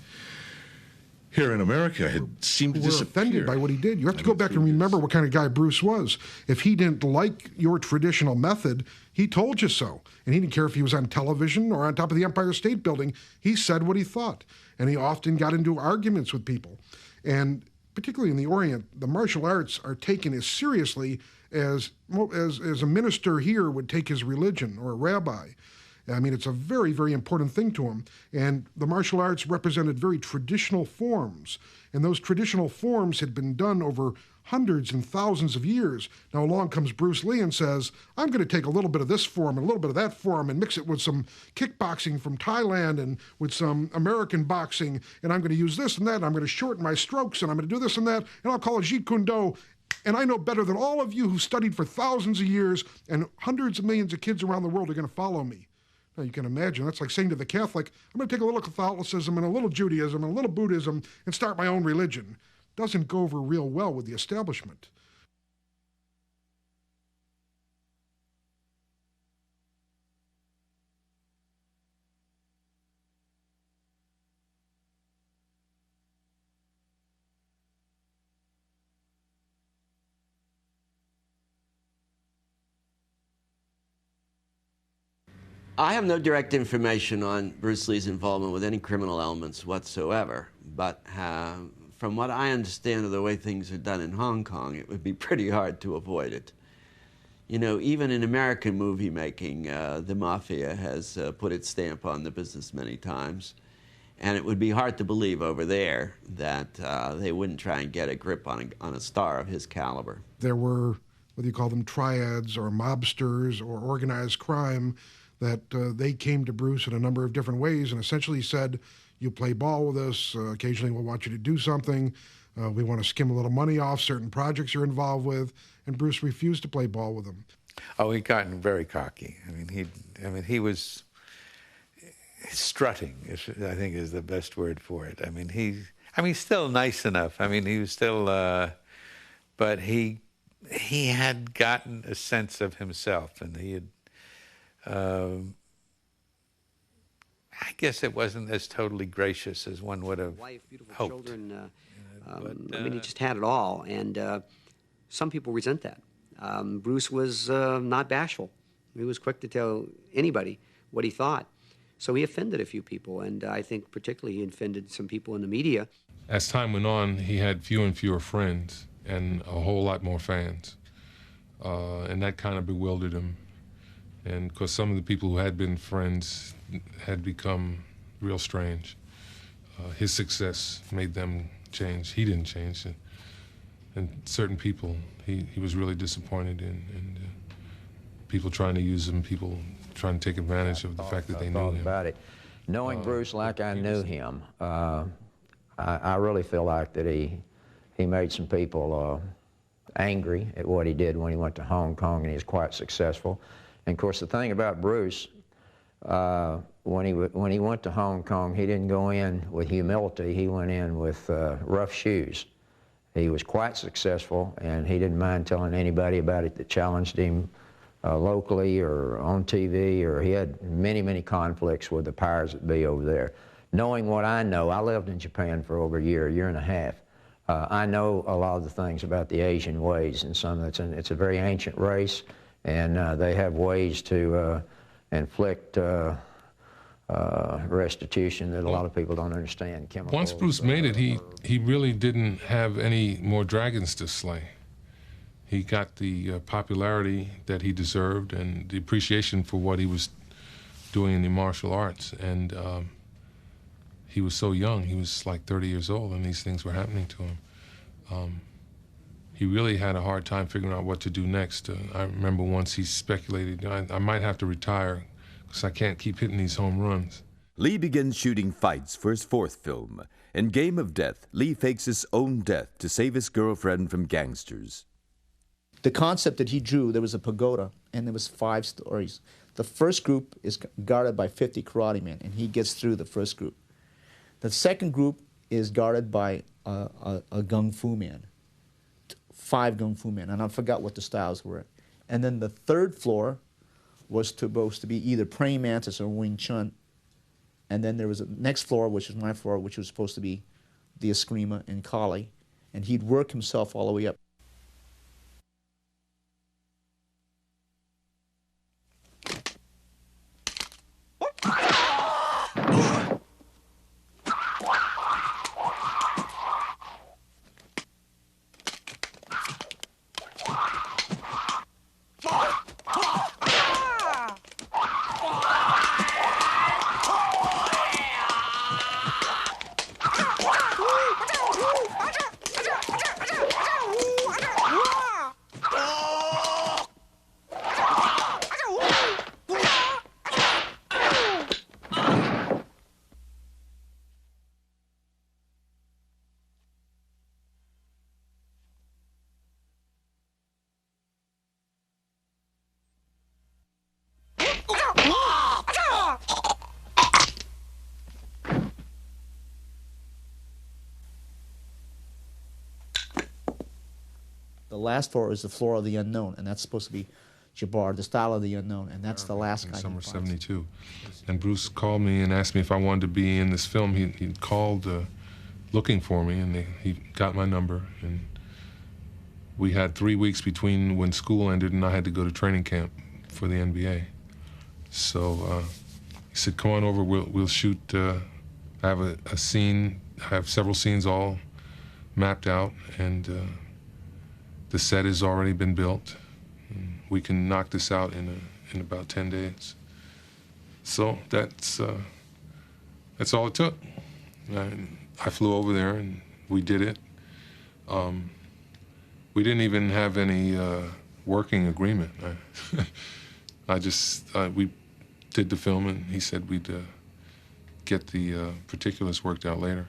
Here in America, had seemed to disappear. Offended by what he did. You have to go back and remember what kind of guy Bruce was. If he didn't like your traditional method, he told you so. And he didn't care if he was on television or on top of the Empire State Building. He said what he thought. And he often got into arguments with people. And particularly in the Orient, the martial arts are taken as seriously as a minister here would take his religion, or a rabbi. I mean, it's a very, very important thing to him. And the martial arts represented very traditional forms. And those traditional forms had been done over hundreds and thousands of years. Now along comes Bruce Lee and says, I'm going to take a little bit of this form and a little bit of that form and mix it with some kickboxing from Thailand and with some American boxing, and I'm going to use this and that, and I'm going to shorten my strokes, and I'm going to do this and that, and I'll call it Jeet Kune Do. And I know better than all of you who studied for thousands of years, and hundreds of millions of kids around the world are going to follow me. Now, you can imagine, that's like saying to the Catholic, I'm going to take a little Catholicism and a little Judaism and a little Buddhism and start my own religion. Doesn't go over real well with the establishment. I have no direct information on Bruce Lee's involvement with any criminal elements whatsoever, but from what I understand of the way things are done in Hong Kong, it would be pretty hard to avoid it. Even in American movie making, the mafia has put its stamp on the business many times, and it would be hard to believe over there that they wouldn't try and get a grip on a star of his caliber. There were, whether you call them triads or mobsters or organized crime, that they came to Bruce in a number of different ways and essentially said, you play ball with us, occasionally we'll want you to do something, we want to skim a little money off certain projects you're involved with, and Bruce refused to play ball with them. Oh, he'd gotten very cocky. He was strutting, I think is the best word for it. He's still nice enough. He was still, but he had gotten a sense of himself, and he had, I guess it wasn't as totally gracious as one would have wife, beautiful hoped. Children. He just had it all, and some people resent that. Bruce was not bashful. He was quick to tell anybody what he thought. So he offended a few people, and I think particularly he offended some people in the media. As time went on, he had fewer and fewer friends and a whole lot more fans. And that kind of bewildered him. And because some of the people who had been friends had become real strange. His success made them change. He didn't change. And certain people he was really disappointed in. And people trying to use him, people trying to take advantage of the fact that they knew him. About it. Knowing Bruce like I knew him, I really feel like that he made some people angry at what he did when he went to Hong Kong, and he was quite successful. And of course, the thing about Bruce, when he went to Hong Kong, he didn't go in with humility. He went in with rough shoes. He was quite successful, and he didn't mind telling anybody about it that challenged him locally or on TV, or he had many, many conflicts with the powers that be over there. Knowing what I know, I lived in Japan for over a year and a half. I know a lot of the things about the Asian ways, and it's a very ancient race, and they have ways to inflict restitution that a lot of people don't understand. Chemicals, once Bruce made it, he really didn't have any more dragons to slay. He got the popularity that he deserved and the appreciation for what he was doing in the martial arts. And he was so young. He was like 30 years old, and these things were happening to him. He really had a hard time figuring out what to do next. I remember once he speculated, I might have to retire because I can't keep hitting these home runs. Lee begins shooting fights for his fourth film. In Game of Death, Lee fakes his own death to save his girlfriend from gangsters. The concept that he drew, there was a pagoda, and there was 5 stories. The first group is guarded by 50 karate men, and he gets through the first group. The second group is guarded by a gung fu man, 5 gung fu men, and I forgot what the styles were. And then the third floor was supposed to be either praying mantis or Wing Chun. And then there was a next floor, which was my floor, which was supposed to be the Eskrima and Kali, and he'd work himself all the way up. The last floor is the floor of the unknown, and that's supposed to be Jabbar, the style of the unknown, and that's the last guy. Summer '72, and Bruce called me and asked me if I wanted to be in this film. He called looking for me, and he got my number, and we had 3 weeks between when school ended and I had to go to training camp for the NBA. So he said, "Come on over. We'll shoot. I have a scene. I have several scenes all mapped out, and the set has already been built. And we can knock this out in about 10 days." So that's all it took. I flew over there and we did it. We didn't even have any working agreement. We did the film, and he said we'd get the particulars worked out later.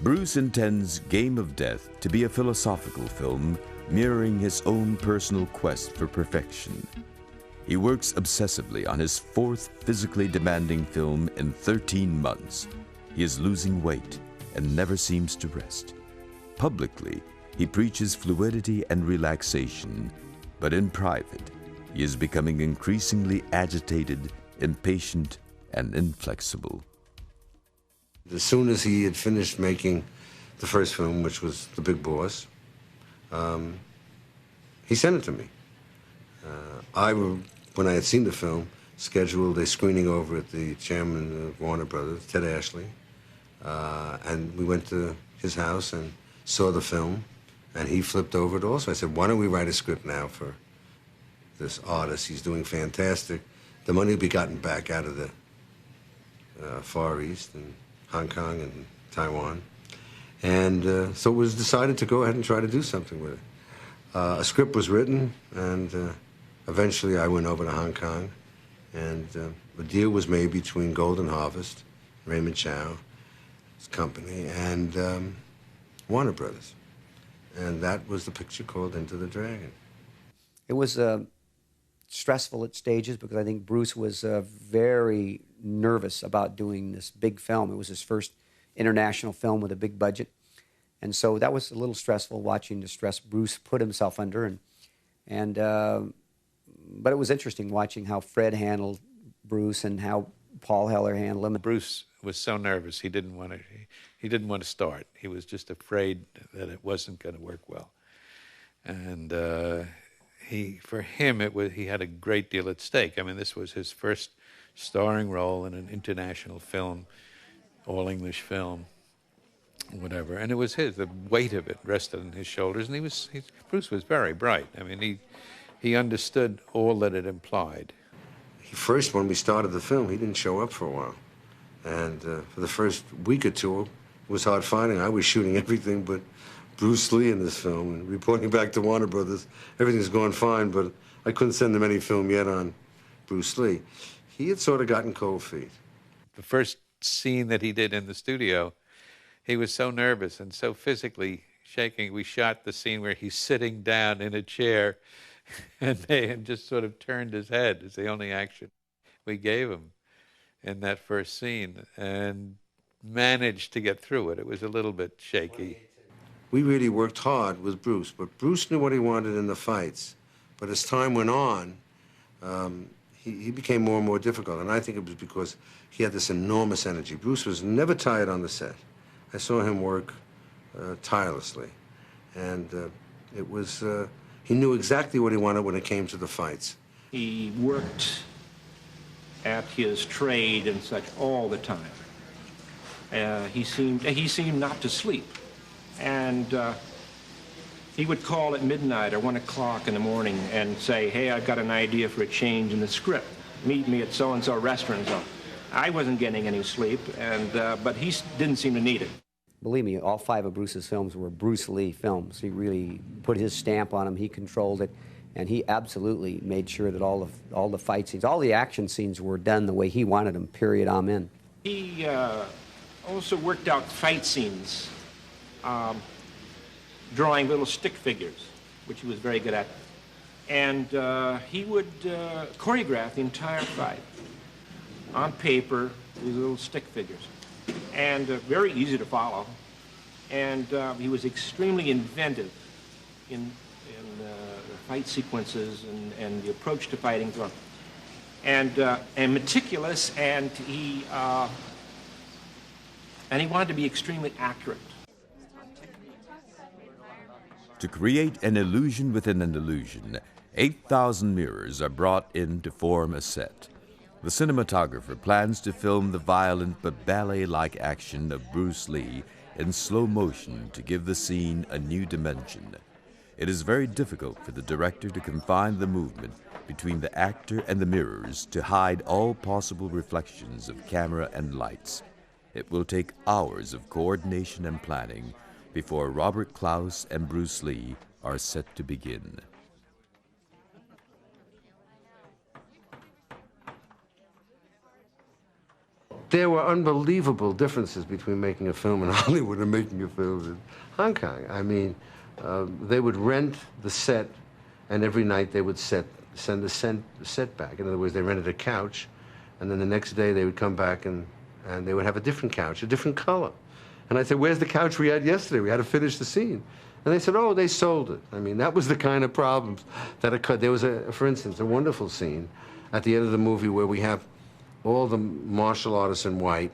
Bruce intends Game of Death to be a philosophical film mirroring his own personal quest for perfection. He works obsessively on his fourth physically demanding film in 13 months. He is losing weight and never seems to rest. Publicly, he preaches fluidity and relaxation, but in private, he is becoming increasingly agitated, impatient, and inflexible. As soon as he had finished making the first film, which was The Big Boss, he sent it to me. When I had seen the film, scheduled a screening over at the chairman of Warner Brothers, Ted Ashley, and we went to his house and saw the film, and he flipped over it also. I said, why don't we write a script now for this artist? He's doing fantastic. The money will be gotten back out of the Far East and Hong Kong and Taiwan. And so it was decided to go ahead and try to do something with it. A script was written, and eventually I went over to Hong Kong, and a deal was made between Golden Harvest, Raymond Chow's company, and Warner Brothers. And that was the picture called Into the Dragon. It was stressful at stages because I think Bruce was very nervous about doing this big film. It was his first international film with a big budget. And so that was a little stressful, watching the stress Bruce put himself under. But it was interesting watching how Fred handled Bruce and how Paul Heller handled him. Bruce was so nervous he didn't want to start. He was just afraid that it wasn't going to work well. And for him, he had a great deal at stake. I mean, this was his first starring role in an international film, all-English film, whatever. And it was the weight of it rested on his shoulders. And Bruce was very bright. I mean, he understood all that it implied. First, when we started the film, he didn't show up for a while. And for the first week or two, it was hard finding. I was shooting everything but Bruce Lee in this film and reporting back to Warner Brothers. Everything's going fine, but I couldn't send them any film yet on Bruce Lee. He had sort of gotten cold feet. The first scene that he did in the studio, he was so nervous and so physically shaking. We shot the scene where he's sitting down in a chair and just sort of turned his head. It's the only action we gave him in that first scene and managed to get through it. It was a little bit shaky. We really worked hard with Bruce, but Bruce knew what he wanted in the fights. But as time went on, he became more and more difficult, and I think it was because he had this enormous energy. Bruce was never tired on the set. I saw him work tirelessly, and he knew exactly what he wanted when it came to the fights. He worked at his trade and such all the time. He seemed not to sleep. And he would call at midnight or 1 o'clock in the morning and say, hey, I've got an idea for a change in the script. Meet me at so-and-so restaurant. So I wasn't getting any sleep, but he didn't seem to need it. Believe me, all 5 of Bruce's films were Bruce Lee films. He really put his stamp on them. He controlled it, and he absolutely made sure that all the fight scenes, all the action scenes were done the way he wanted them, period, amen. He also worked out fight scenes, drawing little stick figures, which he was very good at. And he would choreograph the entire fight on paper with little stick figures. And very easy to follow. And he was extremely inventive in the fight sequences and the approach to fighting. And meticulous, and he wanted to be extremely accurate. To create an illusion within an illusion, 8,000 mirrors are brought in to form a set. The cinematographer plans to film the violent but ballet-like action of Bruce Lee in slow motion to give the scene a new dimension. It is very difficult for the director to confine the movement between the actor and the mirrors to hide all possible reflections of camera and lights. It will take hours of coordination and planning before Robert Klaus and Bruce Lee are set to begin. there were unbelievable differences between making a film in Hollywood and making a film in Hong Kong. I mean, they would rent the set, and every night they would send the set back. In other words, they rented a couch, and then the next day they would come back and they would have a different couch, a different color. And I said, where's the couch we had yesterday? We had to finish the scene. And they said, oh, they sold it. I mean, that was the kind of problems that occurred. There was, for instance, a wonderful scene at the end of the movie where we have all the martial artists in white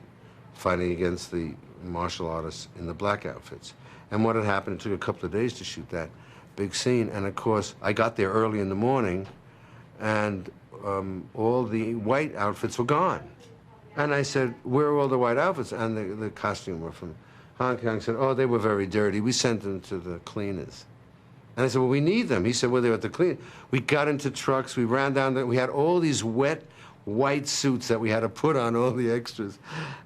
fighting against the martial artists in the black outfits. And what had happened, it took a couple of days to shoot that big scene. And of course, I got there early in the morning, and all the white outfits were gone. And I said, where are all the white outfits? And the costumer from Hong Kong said, oh, they were very dirty. We sent them to the cleaners. And I said, well, we need them. He said, well, they were at the cleaners. We got into trucks. We ran down there. We had all these wet white suits that we had to put on all the extras.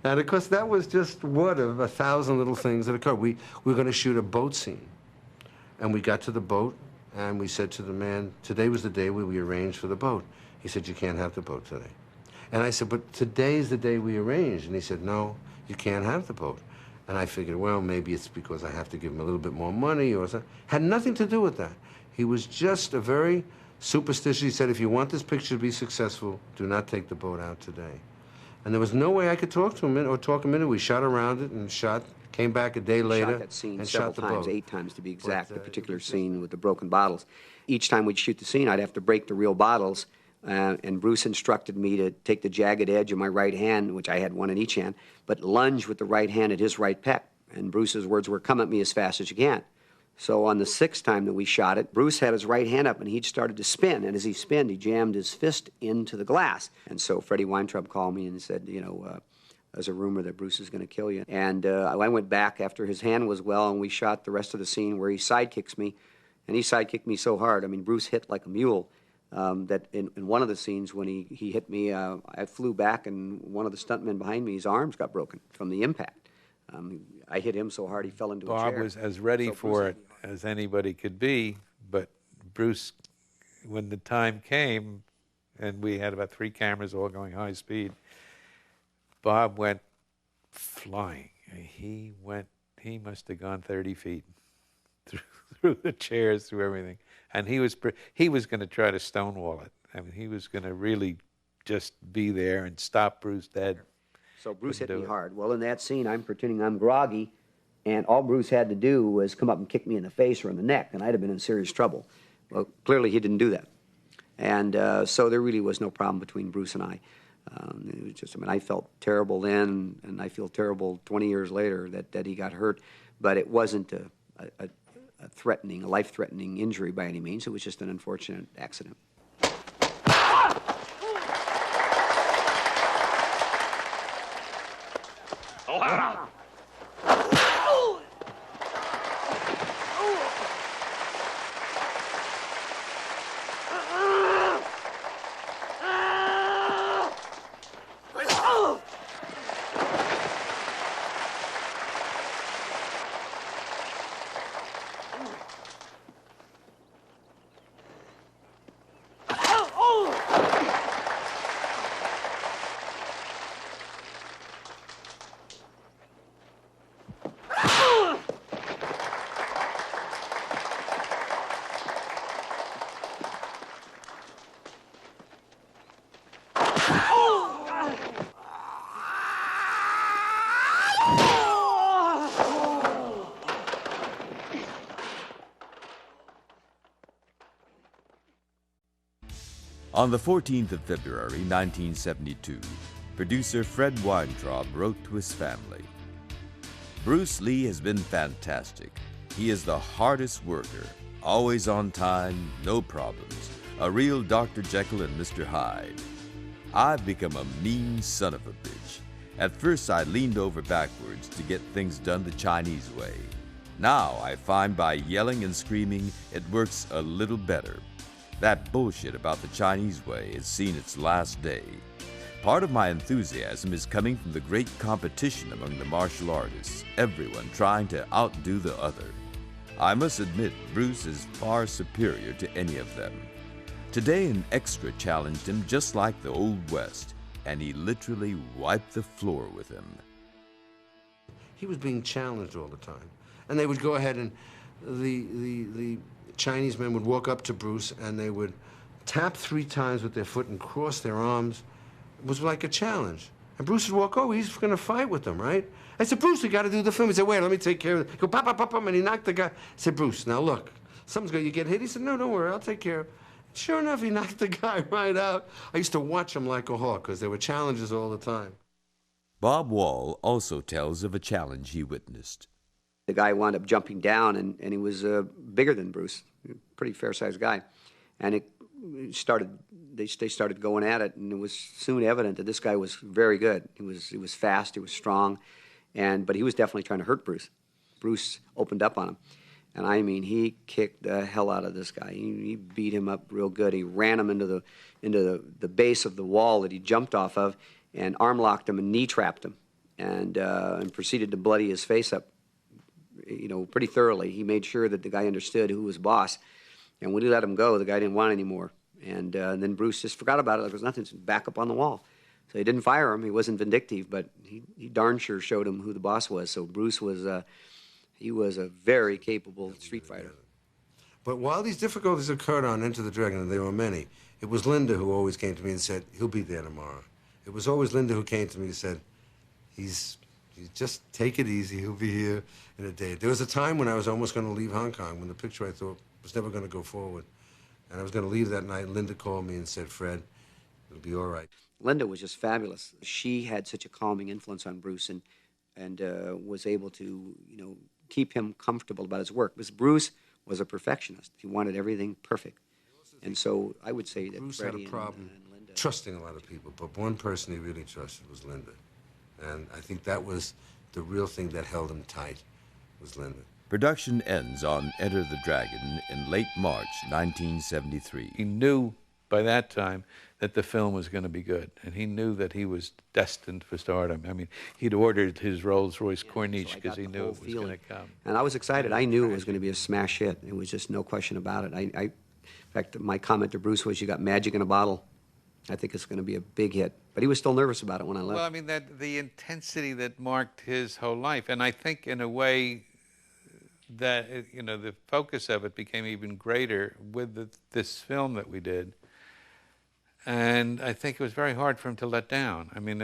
And of course, that was just one of 1,000 little things that occurred. We were going to shoot a boat scene. And we got to the boat, and we said to the man, today was the day we arranged for the boat. He said, you can't have the boat today. And I said, but today's the day we arranged. And he said, no, you can't have the boat. And I figured, well, maybe it's because I have to give him a little bit more money or something. Had nothing to do with that. He was just a very superstitious. He said, if you want this picture to be successful, do not take the boat out today. And there was no way I could talk to him or talk him into it. We shot around it and came back a day later. Shot that scene and several shot the times, boat. 8 times to be exact, the particular scene with the broken bottles. Each time we'd shoot the scene, I'd have to break the real bottles. And Bruce instructed me to take the jagged edge of my right hand, which I had one in each hand, but lunge with the right hand at his right pec. And Bruce's words were, come at me as fast as you can. So on the 6th time that we shot it, Bruce had his right hand up and he'd started to spin. And as he spinned, he jammed his fist into the glass. And so Freddie Weintraub called me and said, you know, there's a rumor that Bruce is going to kill you. And I went back after his hand was well, and we shot the rest of the scene where he sidekicks me. And he sidekicked me so hard, I mean, Bruce hit like a mule. That in one of the scenes when he hit me, I flew back, and one of the stuntmen behind me, his arms got broken from the impact. I hit him so hard he fell into a chair. Bob was as ready for it as anybody could be, but Bruce, when the time came, and we had about 3 cameras all going high speed, Bob went flying. He must have gone 30 feet through the chairs, through everything. And he was going to try to stonewall it. I mean, he was going to really just be there and stop Bruce dead. So Bruce hit me hard. Well, in that scene, I'm pretending I'm groggy, and all Bruce had to do was come up and kick me in the face or in the neck, and I'd have been in serious trouble. Well, clearly he didn't do that. And so there really was no problem between Bruce and I. It was just, I mean, I felt terrible then, and I feel terrible 20 years later that he got hurt, but it wasn't a life-threatening injury by any means. It was just an unfortunate accident. On the 14th of February, 1972, producer Fred Weintraub wrote to his family, Bruce Lee has been fantastic. He is the hardest worker, always on time, no problems, a real Dr. Jekyll and Mr. Hyde. I've become a mean son of a bitch. At first I leaned over backwards to get things done the Chinese way. Now I find by yelling and screaming it works a little better. That bullshit about the Chinese way has seen its last day. Part of my enthusiasm is coming from the great competition among the martial artists, everyone trying to outdo the other. I must admit Bruce is far superior to any of them. Today an extra challenged him just like the Old West. and he literally wiped the floor with him. He was being challenged all the time. And they would go ahead and the Chinese men would walk up to Bruce and they would tap 3 times with their foot and cross their arms. It was like a challenge. And Bruce would walk over, he's going to fight with them, right? I said, Bruce, we got to do the film. He said, wait, let me take care of it. He go, pop, pop, pop, pop, and he knocked the guy. I said, Bruce, now look, something's going to get hit. He said, no, don't worry, I'll take care of it. Sure enough, he knocked the guy right out. I used to watch him like a hawk because there were challenges all the time. Bob Wall also tells of a challenge he witnessed. The guy wound up jumping down, and he was bigger than Bruce, pretty fair-sized guy. And they started going at it, and it was soon evident that this guy was very good. He was fast, he was strong, but he was definitely trying to hurt Bruce. Bruce opened up on him. And I mean, he kicked the hell out of this guy. He beat him up real good. He ran him into the base of the wall that he jumped off of, and arm locked him and knee trapped him, and proceeded to bloody his face up, pretty thoroughly. He made sure that the guy understood who was boss. And when he let him go, the guy didn't want any more. And then Bruce just forgot about it. There was nothing, back up on the wall. So he didn't fire him. He wasn't vindictive, but he darn sure showed him who the boss was. So Bruce was. He was a very capable street fighter. But while these difficulties occurred on Enter the Dragon, and there were many, it was Linda who always came to me and said, he'll be there tomorrow. It was always Linda who came to me and said, he's just take it easy, he'll be here in a day. There was a time when I was almost going to leave Hong Kong, when the picture I thought was never going to go forward. And I was going to leave that night, and Linda called me and said, Fred, it'll be all right. Linda was just fabulous. She had such a calming influence on Bruce, and was able to, keep him comfortable about his work. Because Bruce was a perfectionist. He wanted everything perfect. And so I would say that Bruce Freddie had a problem trusting a lot of people, but one person he really trusted was Linda. And I think that was the real thing that held him tight, was Linda. Production ends on Enter the Dragon in late March 1973. He knew by that time that the film was going to be good, and he knew that he was destined for stardom. I mean, he'd ordered his Rolls-Royce Corniche because he knew it was going to come. And I was excited. I knew it was going to be a smash hit. It was just no question about it. In fact, my comment to Bruce was, you got magic in a bottle. I think it's going to be a big hit. But he was still nervous about it when I left. Well, I mean, the intensity that marked his whole life, and I think in a way that, the focus of it became even greater with this film that we did. And I think it was very hard for him to let down. I mean,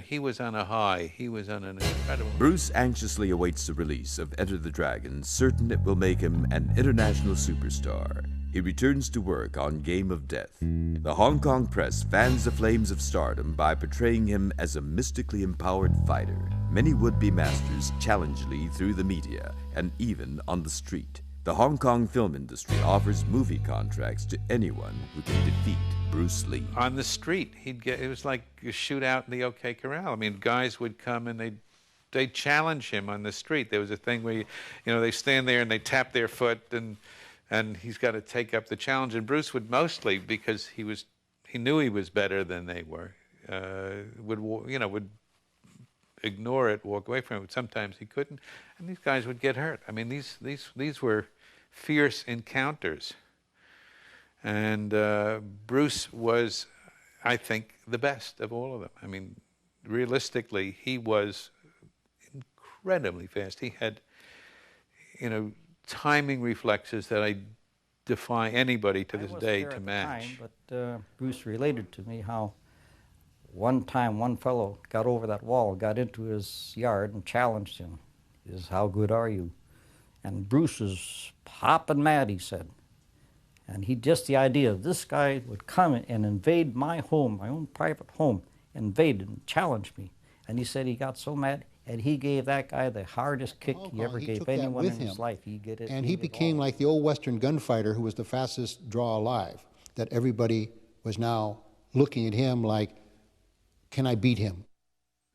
he was on a high. He was on an incredible... Bruce anxiously awaits the release of Enter the Dragon, certain it will make him an international superstar. He returns to work on Game of Death. The Hong Kong press fans the flames of stardom by portraying him as a mystically empowered fighter. Many would-be masters challenge Lee through the media and even on the street. The Hong Kong film industry offers movie contracts to anyone who can defeat Bruce Lee. On the street, it was like a shootout in the OK Corral. I mean, guys would come and they'd challenge him on the street. There was a thing where, they stand there and they tap their foot and he's got to take up the challenge. And Bruce would mostly, because he knew he was better than they were, would ignore it, walk away from it. Sometimes he couldn't, and these guys would get hurt. I mean, these were fierce encounters. And Bruce was, I think, the best of all of them. I mean, realistically, he was incredibly fast. He had, timing reflexes that I defy anybody to this day to match. But Bruce related to me how one time one fellow got over that wall, got into his yard and challenged him. He says, how good are you? And Bruce was popping mad, he said. And the idea of this guy would come and invade my home, my own private home, invade and challenge me. And he said he got so mad, and he gave that guy the hardest kick he ever gave anyone in his life. And he became like the old Western gunfighter who was the fastest draw alive, that everybody was now looking at him like, can I beat him?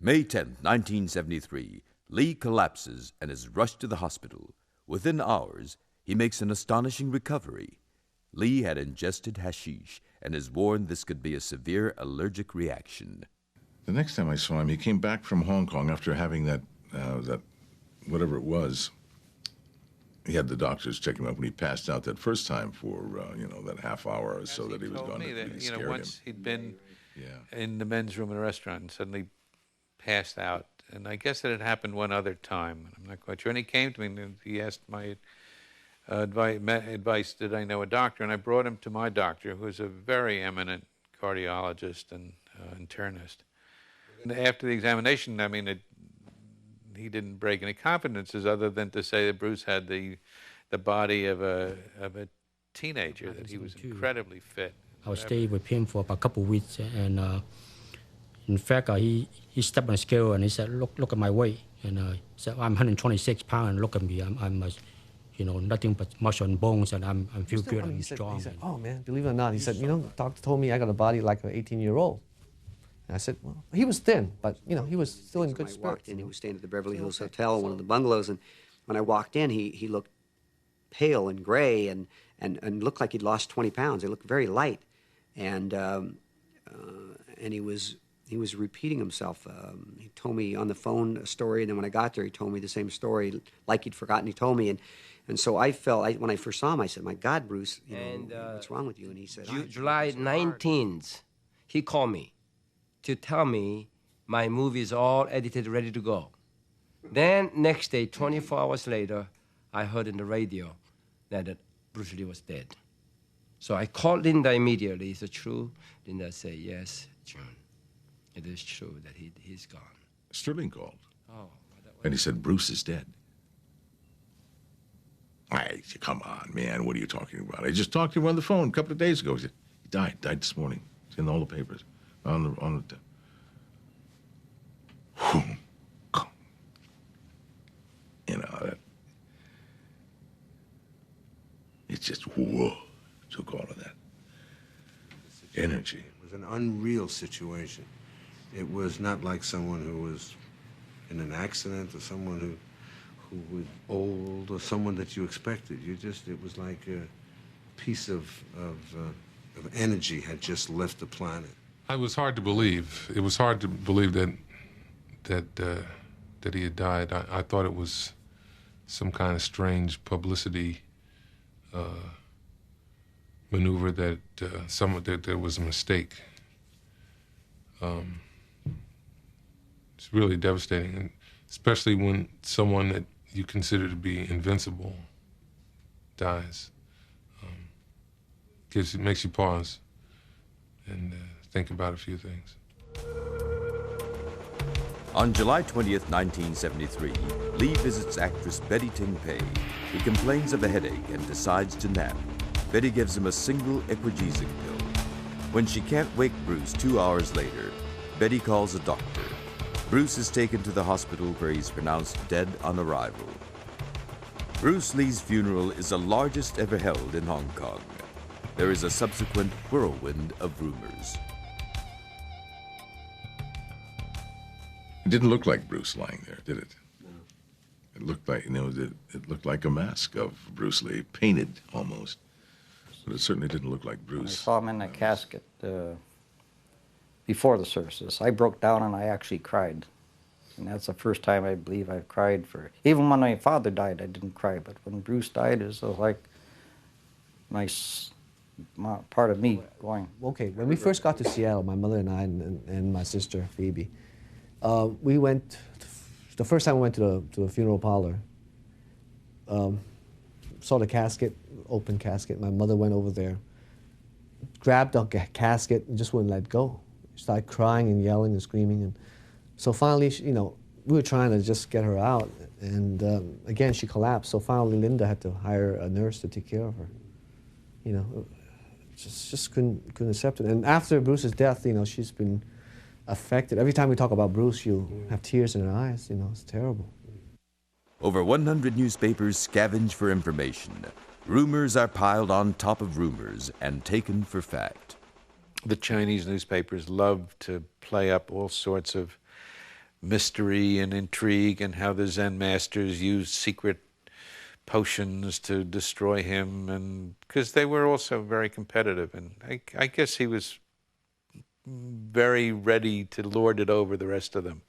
May 10, 1973, Lee collapses and is rushed to the hospital. Within hours, he makes an astonishing recovery. Lee had ingested hashish and is warned this could be a severe allergic reaction. The next time I saw him, he came back from Hong Kong after having that whatever it was. He had the doctors check him out when he passed out that first time for, that half hour or so that he was gone. He told me that, once he'd been in the men's room in a restaurant and suddenly passed out. And I guess it had happened one other time. I'm not quite sure. And he came to me and he asked my advice, did I know a doctor? And I brought him to my doctor, who is a very eminent cardiologist and internist. And after the examination, I mean, he didn't break any confidences other than to say that Bruce had the body of a teenager, that he was incredibly fit. I stayed with him for about a couple of weeks, and in fact, he stepped on a scale and he said, "Look at my weight," and he said, "I'm 126 pounds. And look at me, I'm nothing but muscle and bones, and I'm feel good and strong." He said, "Oh man, believe it or not," he said, "the doctor told me I got a body like an 18-year-old." And I said, "Well, he was thin, but he was still in good spirits." When I walked in, he was staying at the Beverly Hills Hotel, one of the bungalows, and when I walked in, he looked pale and gray and looked like he'd lost 20 pounds. He looked very light, and he was repeating himself. He told me on the phone a story, and then when I got there, he told me the same story, like he'd forgotten. He told me, and so I felt, when I first saw him, I said, "My God, Bruce, what's wrong with you?" And he said, July 19th, he called me to tell me my movie is all edited, ready to go. Then next day, 24 hours later, I heard in the radio that Bruce Lee was dead. So I called Linda immediately. Is it true? Linda said, "Yes, John, it is true that he's gone." Sterling called. Oh. And he said, "Bruce is dead." Hey, come on, man, what are you talking about? I just talked to him on the phone a couple of days ago. He said, he died this morning. It's in all the papers. On the that it just took all of that energy. It was an unreal situation. It was not like someone who was in an accident or someone who was old or someone that you expected. It was like a piece of energy had just left the planet. It was hard to believe. It was hard to believe that he had died. I thought it was some kind of strange publicity maneuver, that there was a mistake. It's really devastating, and especially when someone that you consider to be invincible dies. It makes you pause and think about a few things. On July 20th, 1973, Lee visits actress Betty Ting Pei. He complains of a headache and decides to nap. Betty gives him a single Equagesic pill. When she can't wake Bruce 2 hours later, Betty calls a doctor. Bruce is taken to the hospital where he's pronounced dead on arrival. Bruce Lee's funeral is the largest ever held in Hong Kong. There is a subsequent whirlwind of rumors. It didn't look like Bruce lying there, did it? No. It looked like, it looked like a mask of Bruce Lee, painted almost. But it certainly didn't look like Bruce. I saw him in the casket before the services. I broke down and I actually cried. And that's the first time I believe I've cried for... Even when my father died, I didn't cry. But when Bruce died, it was like nice part of me going. Okay, when we first got to Seattle, my mother and I and my sister, Phoebe, we went... The first time we went to the funeral parlor, saw the casket, open casket. My mother went over there, grabbed the casket and just wouldn't let go. Started crying and yelling and screaming. And so finally, we were trying to just get her out. And again, she collapsed. So finally, Linda had to hire a nurse to take care of her. Just couldn't accept it. And after Bruce's death, she's been affected. Every time we talk about Bruce, you have tears in her eyes. It's terrible. Over 100 newspapers scavenge for information. Rumors are piled on top of rumors and taken for fact. The Chinese newspapers love to play up all sorts of mystery and intrigue, and how the Zen masters used secret potions to destroy him, and because they were also very competitive, and I guess he was very ready to lord it over the rest of them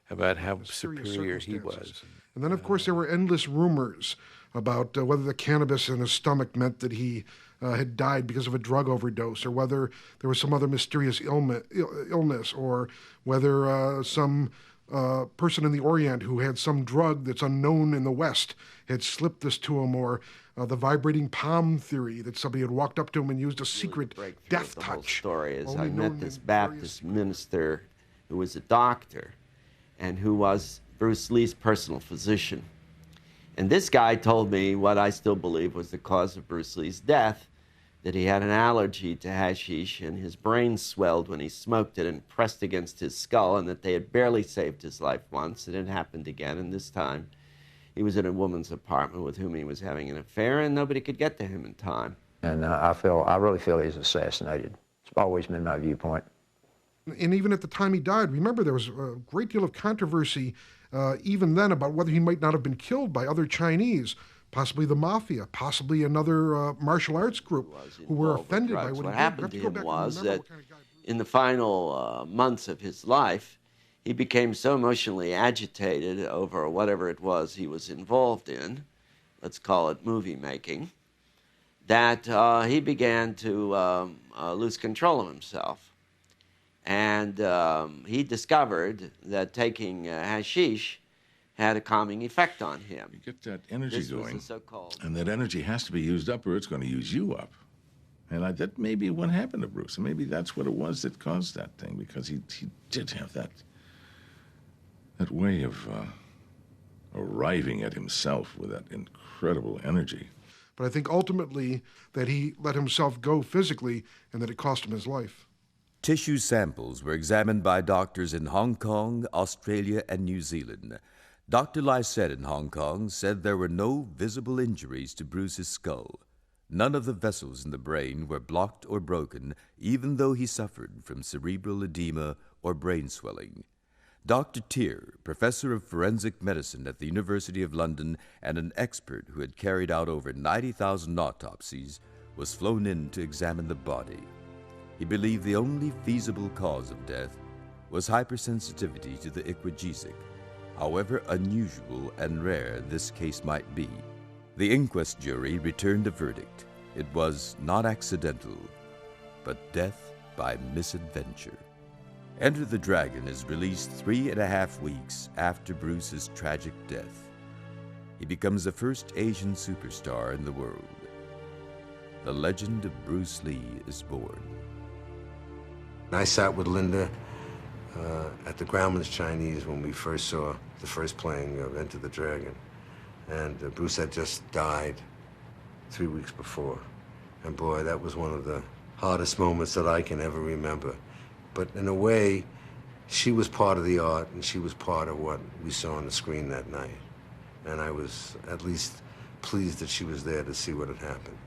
about how superior he was. And then, of course, there were endless rumors about whether the cannabis in his stomach meant that he had died because of a drug overdose, or whether there was some other mysterious illness, or whether some person in the Orient who had some drug that's unknown in the West had slipped this to him, or the vibrating palm theory that somebody had walked up to him and used a secret death touch. The whole story is I Only met known this in Baptist minister who was a doctor and who was Bruce Lee's personal physician. And this guy told me what I still believe was the cause of Bruce Lee's death, that he had an allergy to hashish and his brain swelled when he smoked it and pressed against his skull, and that they had barely saved his life once, and it happened again, and this time he was in a woman's apartment with whom he was having an affair, and nobody could get to him in time. And I really feel he's assassinated. It's always been my viewpoint. And even at the time he died, remember there was a great deal of controversy even then about whether he might not have been killed by other Chinese, possibly the mafia, possibly another martial arts group who were offended by what he did. What happened to him was that in the final months of his life, he became so emotionally agitated over whatever it was he was involved in, let's call it movie making, that he began to lose control of himself. And he discovered that taking hashish had a calming effect on him. You get that energy This was going, the so-called and that energy has to be used up or it's going to use you up. And that may be what happened to Bruce. And maybe that's what it was that caused that thing, because he did have that way of arriving at himself with that incredible energy. But I think ultimately that he let himself go physically and that it cost him his life. Tissue samples were examined by doctors in Hong Kong, Australia, and New Zealand. Dr. Lysette in Hong Kong said there were no visible injuries to Bruce's skull. None of the vessels in the brain were blocked or broken, even though he suffered from cerebral edema or brain swelling. Dr. Tier, professor of forensic medicine at the University of London and an expert who had carried out over 90,000 autopsies, was flown in to examine the body. He believed the only feasible cause of death was hypersensitivity to the Iquagesic, however unusual and rare this case might be. The inquest jury returned a verdict. It was not accidental, but death by misadventure. Enter the Dragon is released 3.5 weeks after Bruce's tragic death. He becomes the first Asian superstar in the world. The legend of Bruce Lee is born. I sat with Linda at the Grauman's Chinese when we first saw the first playing of Enter the Dragon. And Bruce had just died 3 weeks before. And boy, that was one of the hardest moments that I can ever remember. But in a way, she was part of the art, and she was part of what we saw on the screen that night. And I was at least pleased that she was there to see what had happened.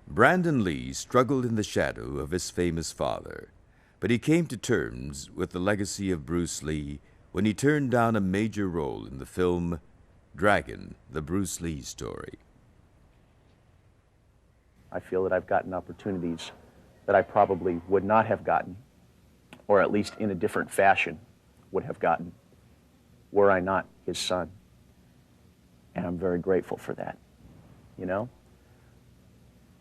Brandon Lee struggled in the shadow of his famous father, but he came to terms with the legacy of Bruce Lee when he turned down a major role in the film Dragon, the Bruce Lee Story. I feel that I've gotten opportunities that I probably would not have gotten, or at least in a different fashion would have gotten, were I not his son. And I'm very grateful for that, you know?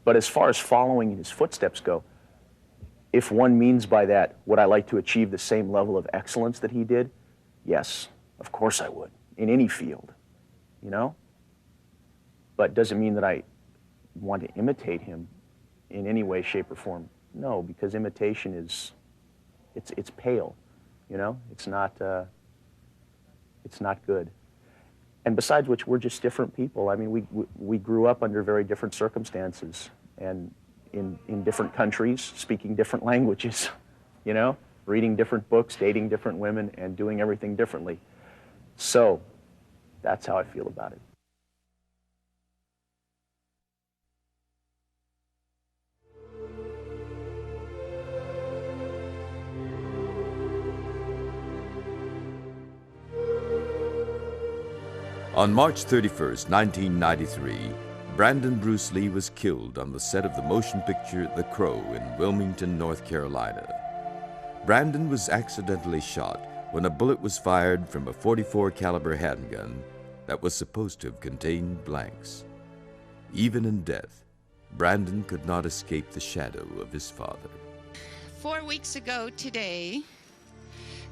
But as far as following in his footsteps go, if one means by that, would I like to achieve the same level of excellence that he did? Yes, of course I would, in any field, you know? But does it mean that I want to imitate him in any way, shape, or form? No, because imitation is, it's pale, you know? It's not good. And besides which, we're just different people. I mean, we grew up under very different circumstances and in different countries, speaking different languages, you know? Reading different books, dating different women, and doing everything differently. So, that's how I feel about it. On March 31st, 1993, Brandon Bruce Lee was killed on the set of the motion picture The Crow in Wilmington, North Carolina. Brandon was accidentally shot when a bullet was fired from a .44 caliber handgun that was supposed to have contained blanks. Even in death, Brandon could not escape the shadow of his father. 4 weeks ago today,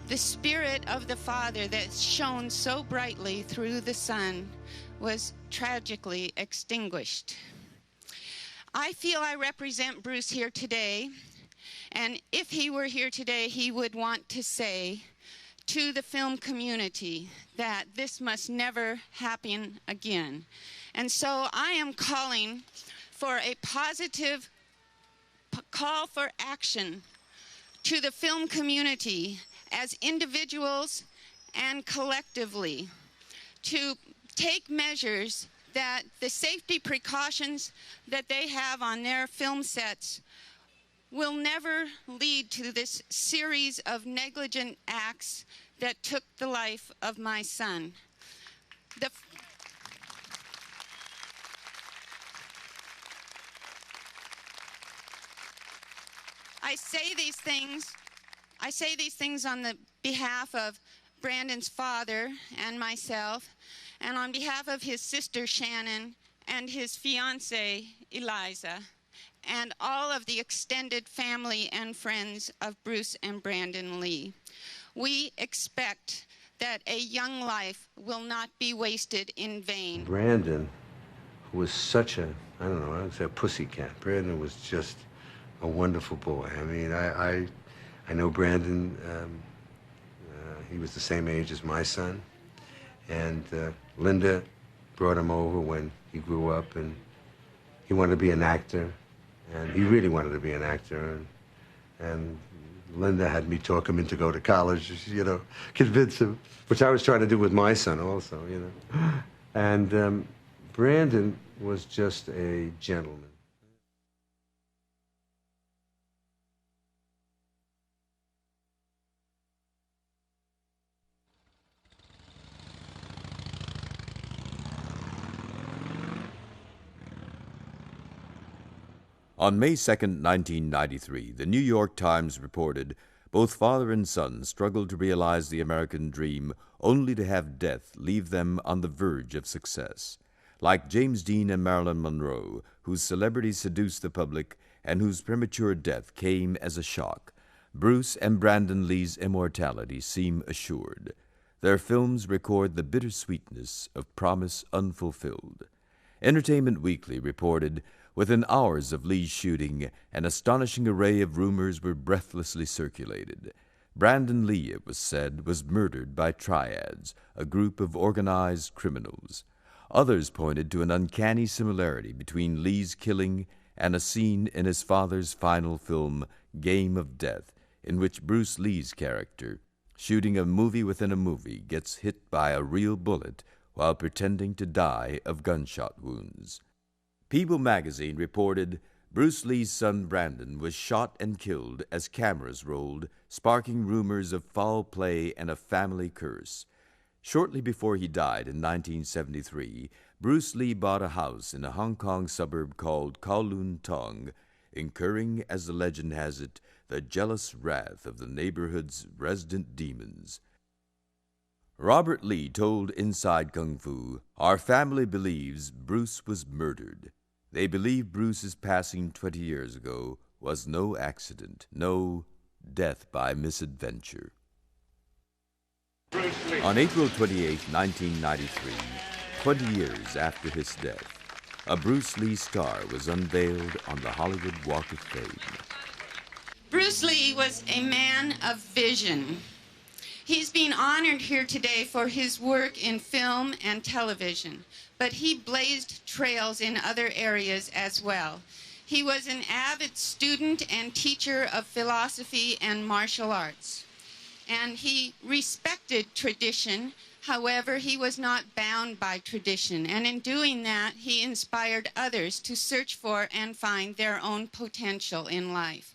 the spirit of the father that shone so brightly through the sun was tragically extinguished. I feel I represent Bruce here today, and if he were here today, he would want to say to the film community that this must never happen again. And so I am calling for a positive call for action to the film community as individuals and collectively to take measures that the safety precautions that they have on their film sets will never lead to this series of negligent acts that took the life of my son. I say these things on the behalf of Brandon's father and myself, and on behalf of his sister Shannon and his fiancée Eliza, and all of the extended family and friends of Bruce and Brandon Lee. We expect that a young life will not be wasted in vain. Brandon was such a, I don't know, I would say a pussycat. Brandon was just a wonderful boy. I mean, I know Brandon, he was the same age as my son, and Linda brought him over when he grew up, and he wanted to be an actor, and he really wanted to be an actor, and Linda had me talk him into go to college, you know, convince him, which I was trying to do with my son also, you know. And Brandon was just a gentleman. On May 2, 1993, the New York Times reported, both father and son struggled to realize the American dream only to have death leave them on the verge of success. Like James Dean and Marilyn Monroe, whose celebrity seduced the public and whose premature death came as a shock, Bruce and Brandon Lee's immortality seem assured. Their films record the bittersweetness of promise unfulfilled. Entertainment Weekly reported, within hours of Lee's shooting, an astonishing array of rumors were breathlessly circulated. Brandon Lee, it was said, was murdered by triads, a group of organized criminals. Others pointed to an uncanny similarity between Lee's killing and a scene in his father's final film, Game of Death, in which Bruce Lee's character, shooting a movie within a movie, gets hit by a real bullet while pretending to die of gunshot wounds. People magazine reported Bruce Lee's son Brandon was shot and killed as cameras rolled, sparking rumors of foul play and a family curse. Shortly before he died in 1973, Bruce Lee bought a house in a Hong Kong suburb called Kowloon Tong, incurring, as the legend has it, the jealous wrath of the neighborhood's resident demons. Robert Lee told Inside Kung Fu, "Our family believes Bruce was murdered. They believe Bruce's passing 20 years ago was no accident, no death by misadventure." On April 28, 1993, 20 years after his death, a Bruce Lee star was unveiled on the Hollywood Walk of Fame. Bruce Lee was a man of vision. He's being honored here today for his work in film and television, but he blazed trails in other areas as well. He was an avid student and teacher of philosophy and martial arts, and he respected tradition. However, he was not bound by tradition, and in doing that, he inspired others to search for and find their own potential in life.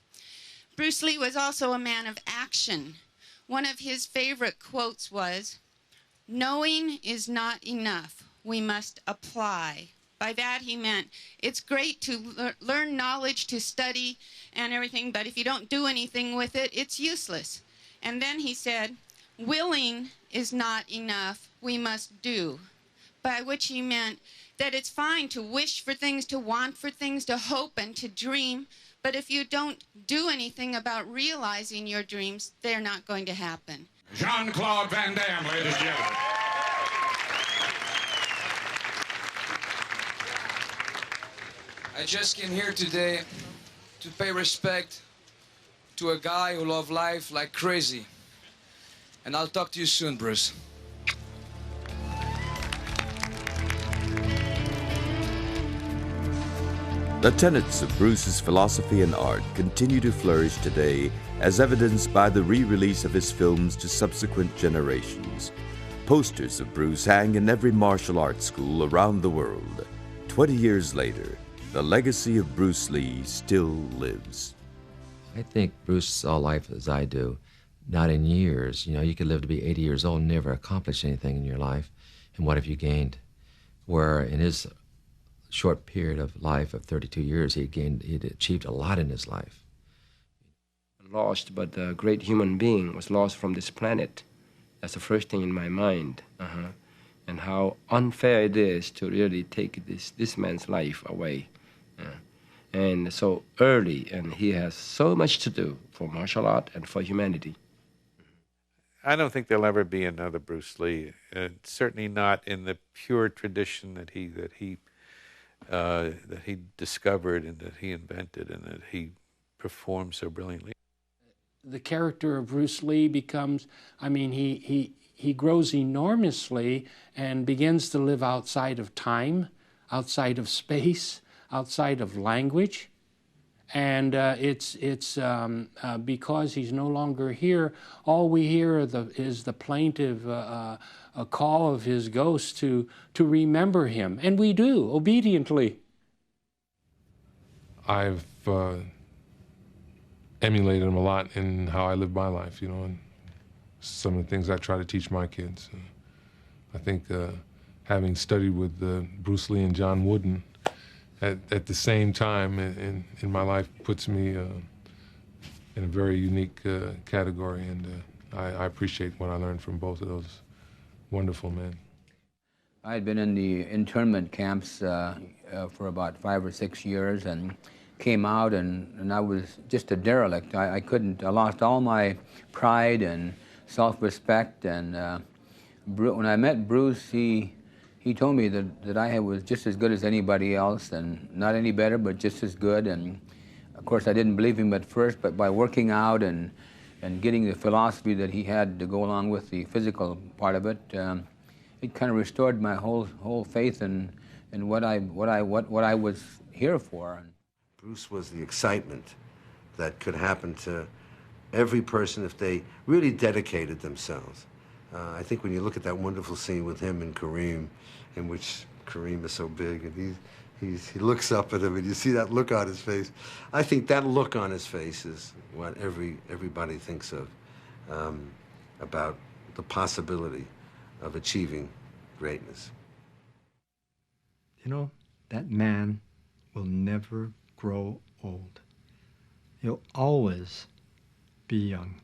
Bruce Lee was also a man of action. One of his favorite quotes was, "Knowing is not enough. We must apply." By that he meant it's great to learn knowledge, to study and everything, but if you don't do anything with it, it's useless. And then he said, "Willing is not enough. We must do." by which he meant that it's fine to wish for things, to want for things, to hope and to dream, but if you don't do anything about realizing your dreams, they're not going to happen. Jean-Claude Van Damme, ladies and gentlemen. I just came here today to pay respect to a guy who loved life like crazy. And I'll talk to you soon, Bruce. The tenets of Bruce's philosophy and art continue to flourish today, as evidenced by the re-release of his films to subsequent generations. Posters of Bruce hang in every martial arts school around the world. 20 years later, the legacy of Bruce Lee still lives. I think Bruce saw life as I do, not in years. You know, you could live to be 80 years old and never accomplish anything in your life. And what have you gained? Where in his short period of life of 32 years, he'd achieved a lot in his life. Lost, but a great human being was lost from this planet. That's the first thing in my mind. And how unfair it is to really take this man's life away. And so early, and he has so much to do for martial art and for humanity. I don't think there'll ever be another Bruce Lee. Certainly not in the pure tradition that he discovered and that he invented and that he performed so brilliantly. The character of Bruce Lee becomes, I mean, he grows enormously and begins to live outside of time, outside of space, outside of language. And it's because he's no longer here, all we hear is the plaintive call of his ghost to remember him. And we do, obediently. I've emulated him a lot in how I live my life, you know, and some of the things I try to teach my kids. I think having studied with Bruce Lee and John Wooden at the same time in my life puts me in a very unique category, and I appreciate what I learned from both of those wonderful men. I had been in the internment camps for about 5 or 6 years and came out, and I was just a derelict. I lost all my pride and self-respect, and when I met Bruce, he told me that I was just as good as anybody else, and not any better, but just as good. And of course, I didn't believe him at first, but by working out and getting the philosophy that he had to go along with the physical part of it, it kind of restored my whole faith in what I was here for. Bruce was the excitement that could happen to every person if they really dedicated themselves. I think when you look at that wonderful scene with him and Kareem, in which Kareem is so big and he looks up at him and you see that look on his face, I think that look on his face is what everybody thinks of about the possibility of achieving greatness. You know, that man will never grow old. He'll always be young.